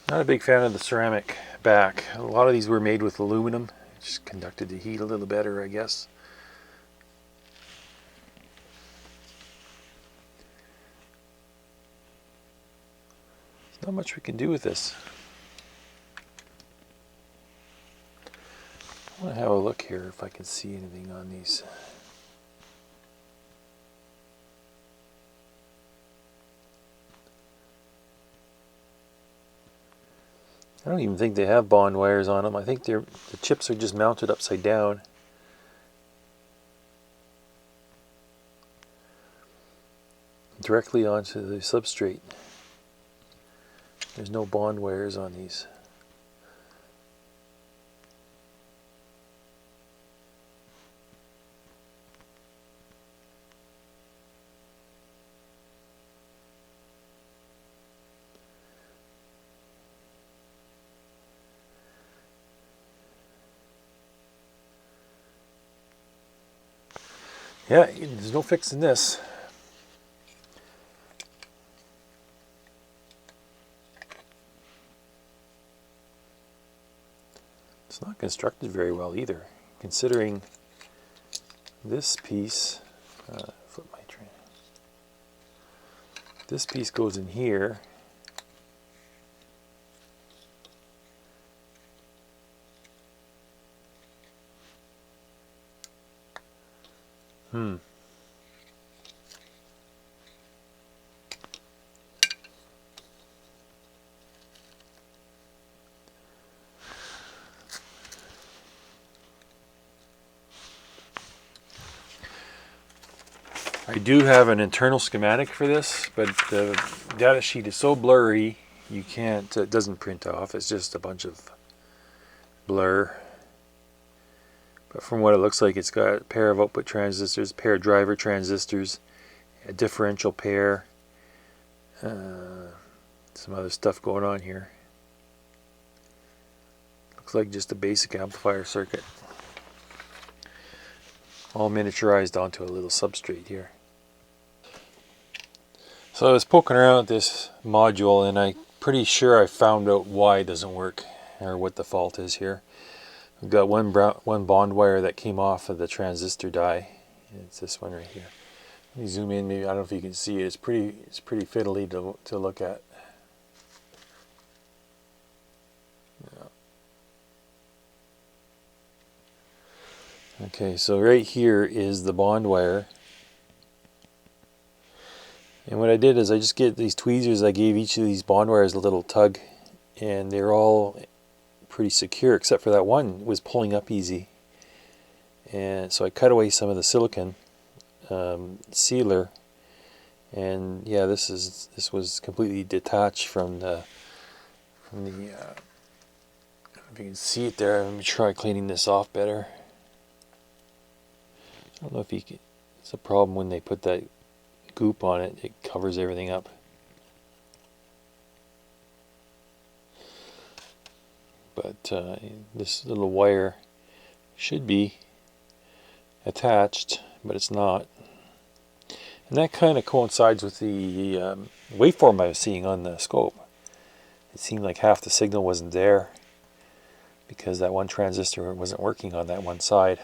not a big fan of the ceramic back. A lot of these were made with aluminum. It just conducted the heat a little better, I guess. There's not much we can do with this. I want to have a look here if I can see anything on these. I don't even think they have bond wires on them. I think the chips are just mounted upside down. Directly onto the substrate. There's no bond wires on these. Yeah, there's no fixing this. It's not constructed very well either, considering this piece, flip my train. This piece goes in here. I do have an internal schematic for this, but the data sheet is so blurry you can't, it doesn't print off. It's just a bunch of blur. But from what it looks like, it's got a pair of output transistors, a pair of driver transistors, a differential pair, some other stuff going on here. Looks like just a basic amplifier circuit, all miniaturized onto a little substrate here. So I was poking around with this module, and I'm pretty sure I found out why it doesn't work, or what the fault is here. We've got one bond wire that came off of the transistor die. It's this one right here. Let me zoom in. Maybe I don't know if you can see it. It's pretty fiddly to look at. Yeah. Okay, so right here is the bond wire. And what I did is I just get these tweezers. I gave each of these bond wires a little tug, and they're all pretty secure, except for that one was pulling up easy. And so I cut away some of the silicon sealer, and yeah, this was completely detached from the I don't know if you can see it there. Let me try cleaning this off better. I don't know if you can, it's a problem when they put that goop on it, it covers everything up. But this little wire should be attached, but it's not. And that kind of coincides with the waveform I was seeing on the scope. It seemed like half the signal wasn't there because that one transistor wasn't working on that one side.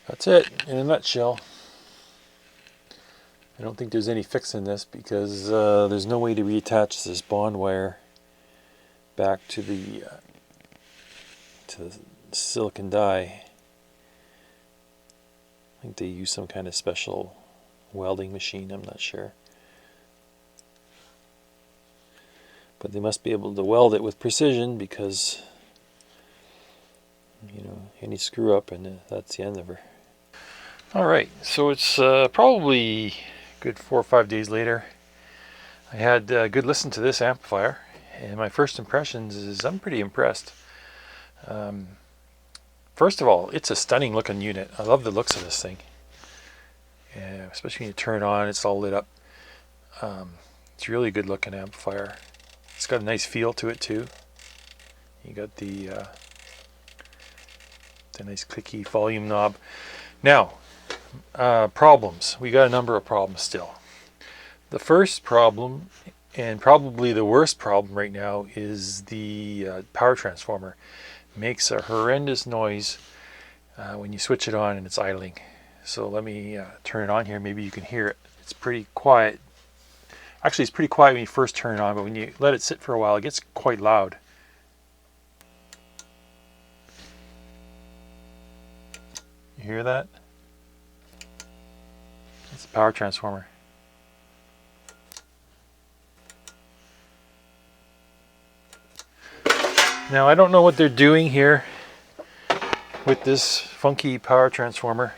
That's it in a nutshell. I don't think there's any fixing this because there's no way to reattach this bond wire back to the silicon die. I think they use some kind of special welding machine, I'm not sure. But they must be able to weld it with precision because, you know, any screw up and that's the end of her. Alright, so it's probably a good 4 or 5 days later. I had a good listen to this amplifier, and my first impressions is I'm pretty impressed. First of all, it's a stunning looking unit. I love the looks of this thing. Yeah, especially when you turn it on, it's all lit up. It's a really good looking amplifier. It's got a nice feel to it too. You got the nice clicky volume knob. Now, problems. We got a number of problems still. The first problem, and probably the worst problem right now, is the power transformer. It makes a horrendous noise when you switch it on and it's idling. So let me turn it on here. Maybe you can hear it. It's pretty quiet. Actually, it's pretty quiet when you first turn it on, but when you let it sit for a while, it gets quite loud. You hear that? It's the power transformer. Now I don't know what they're doing here with this funky power transformer.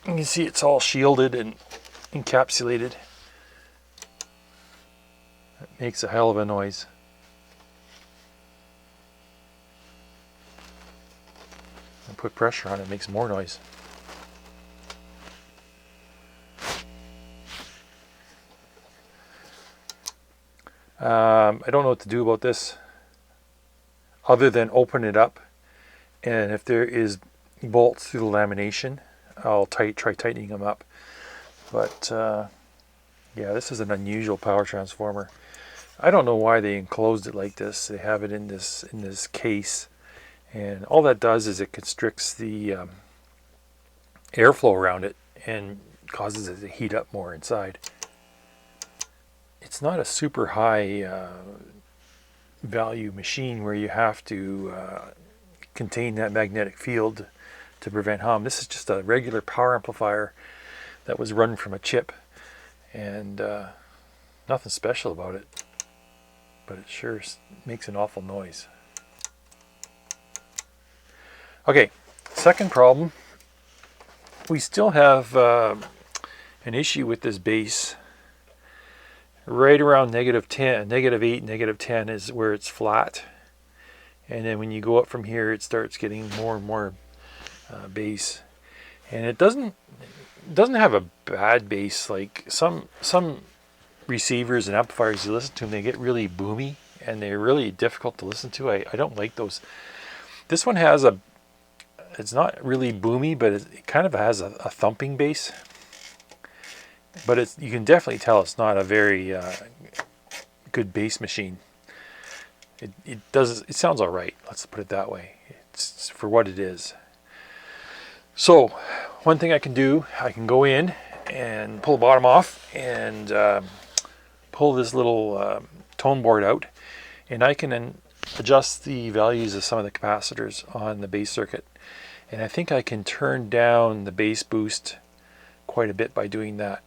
You can see it's all shielded and encapsulated. It makes a hell of a noise. And put pressure on it, makes more noise. I don't know what to do about this other than open it up, and if there is bolts through the lamination, I'll try tightening them up. But yeah, this is an unusual power transformer. I don't know why they enclosed it like this. They have it in this case, and all that does is it constricts the airflow around it and causes it to heat up more inside. It's not a super high value machine where you have to contain that magnetic field to prevent hum. This is just a regular power amplifier that was run from a chip, and nothing special about it, but it sure makes an awful noise. Okay, second problem. We still have an issue with this bass. Right around -10, -8, -10 is where it's flat, and then when you go up from here, it starts getting more and more bass, and it doesn't have a bad bass. Like some receivers and amplifiers, you listen to them, they get really boomy and they're really difficult to listen to. I don't like those. This one has it's not really boomy, but it kind of has a thumping bass. But you can definitely tell it's not a very good bass machine. It sounds all right. Let's put it that way. It's for what it is. So one thing I can do, I can go in and pull the bottom off and pull this little tone board out, and I can then adjust the values of some of the capacitors on the bass circuit. And I think I can turn down the bass boost quite a bit by doing that.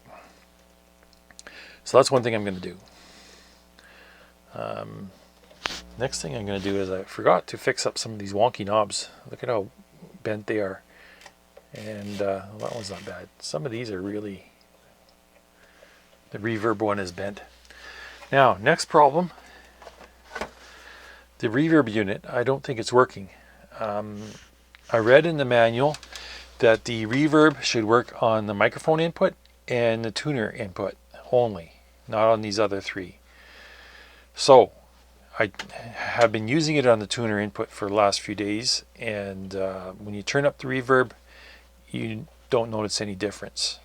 So that's one thing I'm going to do. Next thing I'm going to do is I forgot to fix up some of these wonky knobs. Look at how bent they are. And well, that one's not bad. Some of these are really... The reverb one is bent. Now, next problem. The reverb unit, I don't think it's working. I read in the manual that the reverb should work on the microphone input and the tuner input only, not on these other three. So I have been using it on the tuner input for the last few days, and when you turn up the reverb, you don't notice any difference.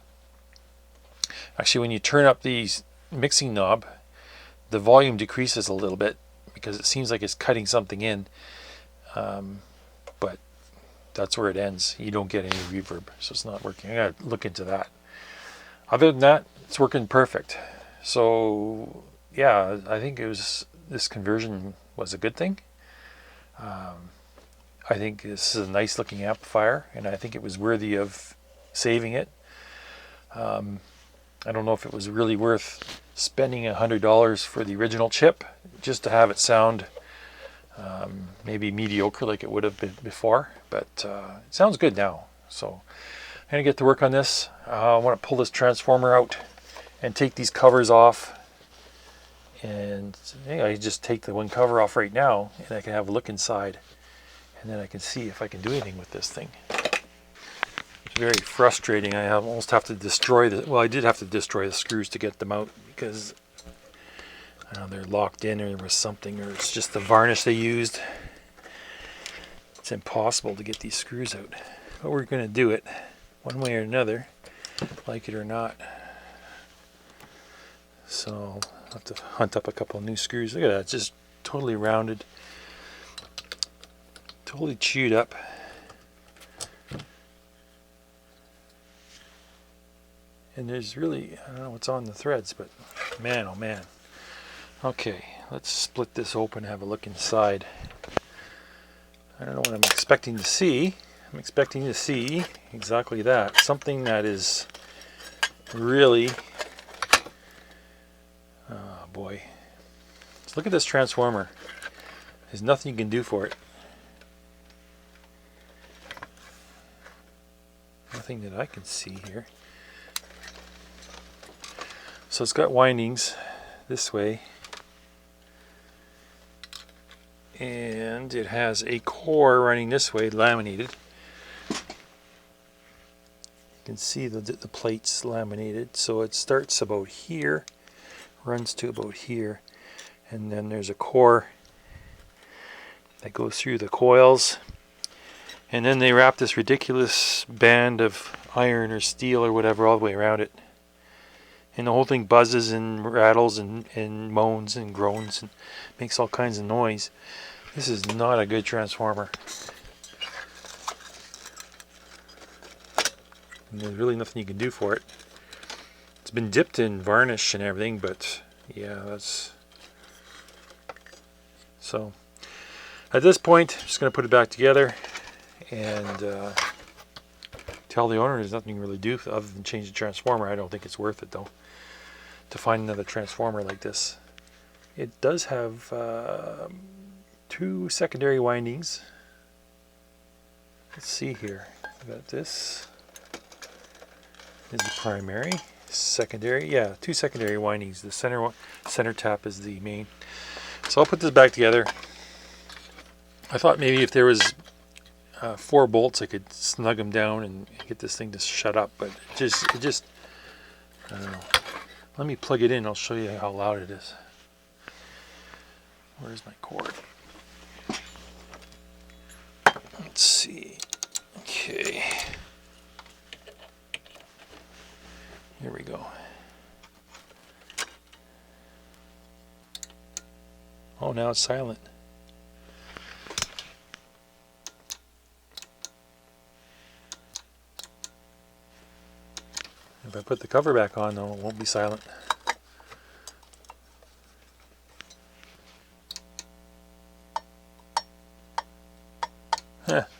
Actually, when you turn up the mixing knob, the volume decreases a little bit because it seems like it's cutting something in, but that's where it ends. You don't get any reverb, so it's not working. I gotta look into that. Other than that, it's working perfect. So yeah, I think this conversion was a good thing. I think this is a nice looking amplifier, and I think it was worthy of saving it. I don't know if it was really worth spending $100 for the original chip just to have it sound maybe mediocre like it would have been before, but it sounds good now. So I'm gonna get to work on this. I want to pull this transformer out and take these covers off, and I just take the one cover off right now, and I can have a look inside, and then I can see if I can do anything with this thing. It's very frustrating. I almost have to destroy well, I did have to destroy the screws to get them out because I don't know, they're locked in, or there was something, or it's just the varnish they used. It's impossible to get these screws out, but we're going to do it one way or another, like it or not. So I'll have to hunt up a couple of new screws. Look at that, just totally rounded, totally chewed up. And there's really, I don't know what's on the threads, but man, oh man. Okay, let's split this open and have a look inside. I don't know what I'm expecting to see. I'm expecting to see exactly that. Something that is really, oh boy. Let's look at this transformer. There's nothing you can do for it. Nothing that I can see here. So it's got windings this way, and it has a core running this way, laminated. You can see the plates laminated. So it starts about here, runs to about here, and then there's a core that goes through the coils, and then they wrap this ridiculous band of iron or steel or whatever all the way around it. And the whole thing buzzes and rattles and moans and groans and makes all kinds of noise. This is not a good transformer. And there's really nothing you can do for it. It's been dipped in varnish and everything, but yeah, that's... So, at this point, I'm just going to put it back together and tell the owner there's nothing you can really do other than change the transformer. I don't think it's worth it, though, to find another transformer like this. It does have 2 secondary windings. Let's see here. We got this is the primary. Secondary, yeah, 2 secondary windings. The center tap is the main. So I'll put this back together. I thought maybe if there was 4 bolts I could snug them down and get this thing to shut up, but it just I don't know. Let me plug it in. I'll show you how loud it is. Where's my cord? Let's see. Okay. Here we go. Oh, now it's silent. If I put the cover back on, though, it won't be silent.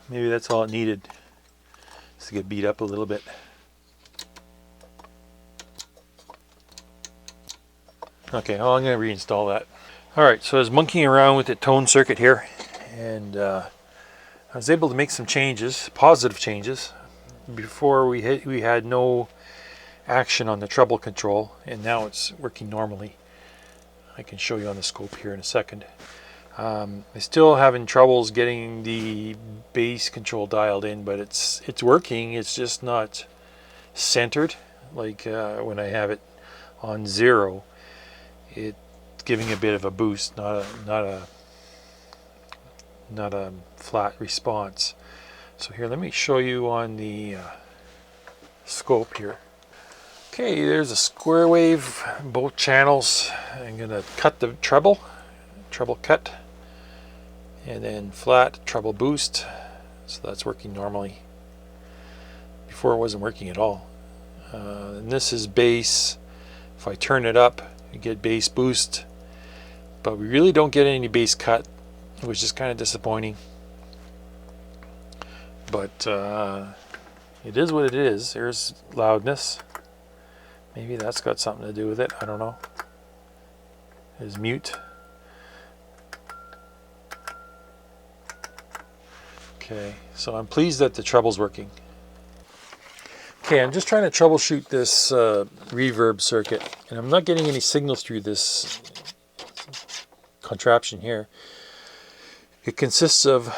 Maybe that's all it needed, just to get beat up a little bit. Okay, well, I'm going to reinstall that. Alright, so I was monkeying around with the tone circuit here, and I was able to make some changes, positive changes. Before we had no action on the treble control, and now it's working normally. I can show you on the scope here in a second. I'm still having troubles getting the bass control dialed in, but it's working. It's just not centered like when I have it on 0. It's giving a bit of a boost, not a flat response. So here, let me show you on the scope here. Okay, there's a square wave, both channels. I'm going to cut the treble cut, and then flat treble boost. So that's working normally. Before it wasn't working at all. And this is bass. If I turn it up, you get bass boost, but we really don't get any bass cut, which is kind of disappointing. But it is what it is. There's loudness. Maybe that's got something to do with it. I don't know. Is mute. Okay, so I'm pleased that the treble's working. Okay, I'm just trying to troubleshoot this reverb circuit, and I'm not getting any signals through this contraption here. It consists of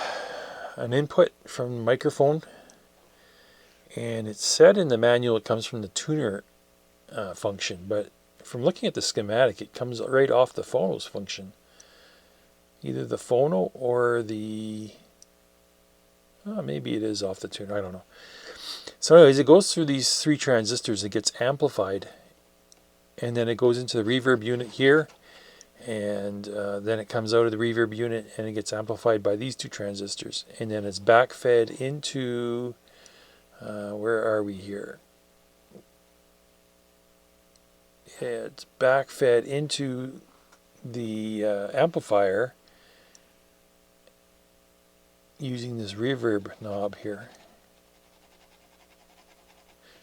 an input from the microphone, and it's said in the manual it comes from the tuner function, but from looking at the schematic, it comes right off the phono's function. Either the phono or the... maybe it is off the tuner, I don't know. So anyways, it goes through these 3 transistors, it gets amplified, and then it goes into the reverb unit here, and then it comes out of the reverb unit and it gets amplified by these 2 transistors, and then it's backfed into, where are we here? It's backfed into the amplifier using this reverb knob here.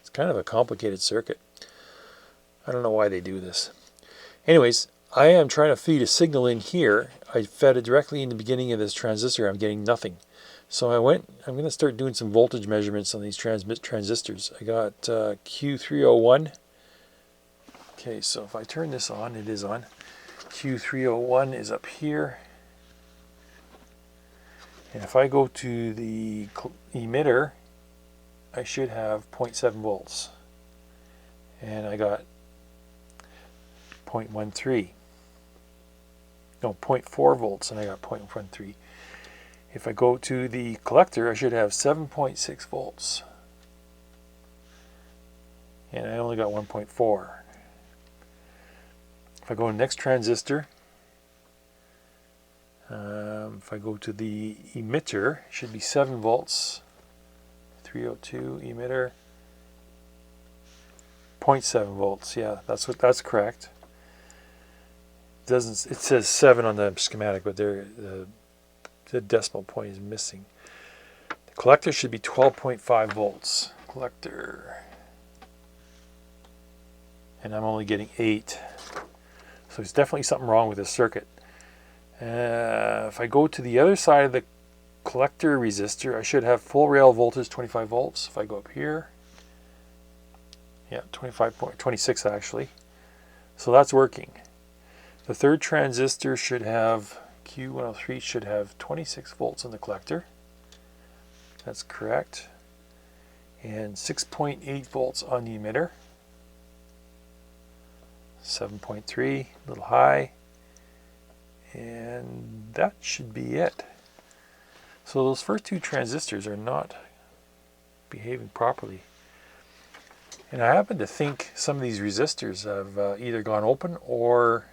It's kind of a complicated circuit. I don't know why they do this. Anyways, I am trying to feed a signal in here. I fed it directly in the beginning of this transistor. I'm getting nothing. So I'm going to start doing some voltage measurements on these transistors. I got Q301. Okay, so if I turn this on, it is on. Q301 is up here. And if I go to the emitter, I should have 0.7 volts. And I got 0.13. No, 0.4 volts, and I got 0.13. If I go to the collector, I should have 7.6 volts. And I only got 1.4. If I go to the next transistor, if I go to the emitter, it should be 7 volts. 302 emitter. 0.7 volts. Yeah, that's correct. It says 7 on the schematic, but the decimal point is missing. The collector should be 12.5 volts. Collector. And I'm only getting 8. So there's definitely something wrong with this circuit. If I go to the other side of the collector resistor, I should have full rail voltage 25 volts. If I go up here, yeah, 26 actually. So that's working. The third transistor should have, Q103 should have 26 volts in the collector. That's correct. And 6.8 volts on the emitter. 7.3, a little high. And that should be it. So those first two transistors are not behaving properly. And I happen to think some of these resistors have either gone open or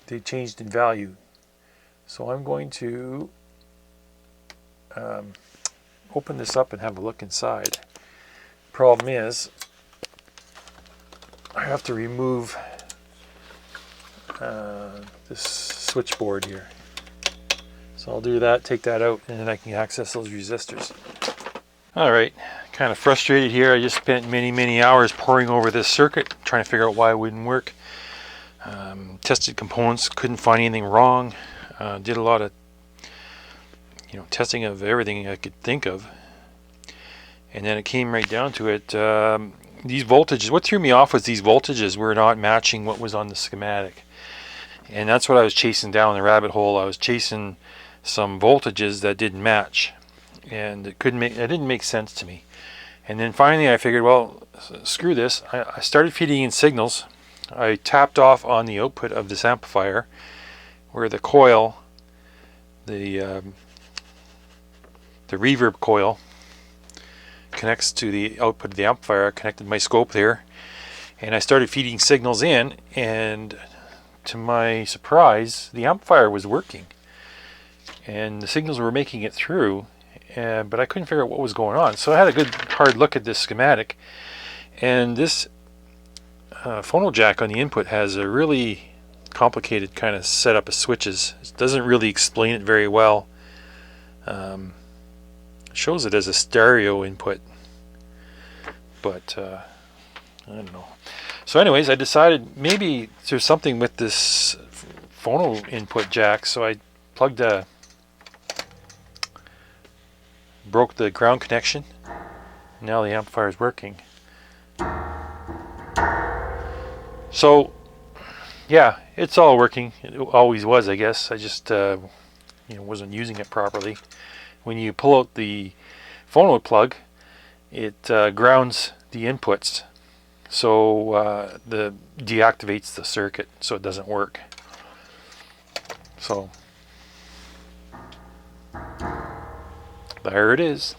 they changed in value. So I'm going to open this up and have a look inside. Problem is, I have to remove this switchboard here. So I'll do that, take that out, and then I can access those resistors. Alright, kind of frustrated here. I just spent many hours poring over this circuit, trying to figure out why it wouldn't work. Tested components, couldn't find anything wrong. Did a lot of testing of everything I could think of. And then it came right down to it. These voltages, what threw me off was these voltages were not matching what was on the schematic. And that's what I was chasing down the rabbit hole. I was chasing some voltages that didn't match. And it didn't make sense to me. And then finally I figured, well, screw this. I started feeding in signals. I tapped off on the output of this amplifier where the coil, the reverb coil, connects to the output of the amplifier. I connected my scope there, and I started feeding signals in, and to my surprise, the amplifier was working and the signals were making it through, but I couldn't figure out what was going on. So I had a good hard look at this schematic, and this phono jack on the input has a really complicated kind of setup of switches. It doesn't really explain it very well. Shows it as a stereo input, but I don't know. So anyways, I decided maybe there's something with this phono input jack, so I broke the ground connection. Now the amplifier is working. So yeah, it's all working. It always was, I guess. I just wasn't using it properly. When you pull out the phono plug, it grounds the inputs, so the deactivates the circuit, so it doesn't work. So there it is.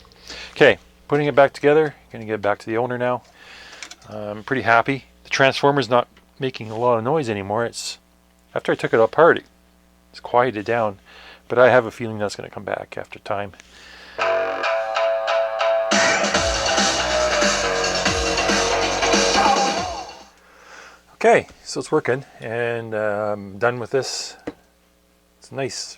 Okay, putting it back together. Gonna get it back to the owner now. I'm pretty happy. The transformer's not making a lot of noise anymore. It's after I took it apart, it's quieted down. But I have a feeling that's going to come back after time. Okay, so it's working, and I'm done with this. It's a nice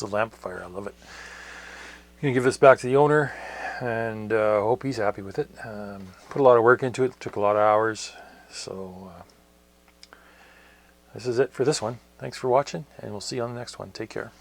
little amplifier. I love it. I'm going to give this back to the owner, and hope he's happy with it. Put a lot of work into it. Took a lot of hours. So this is it for this one. Thanks for watching, and we'll see you on the next one. Take care.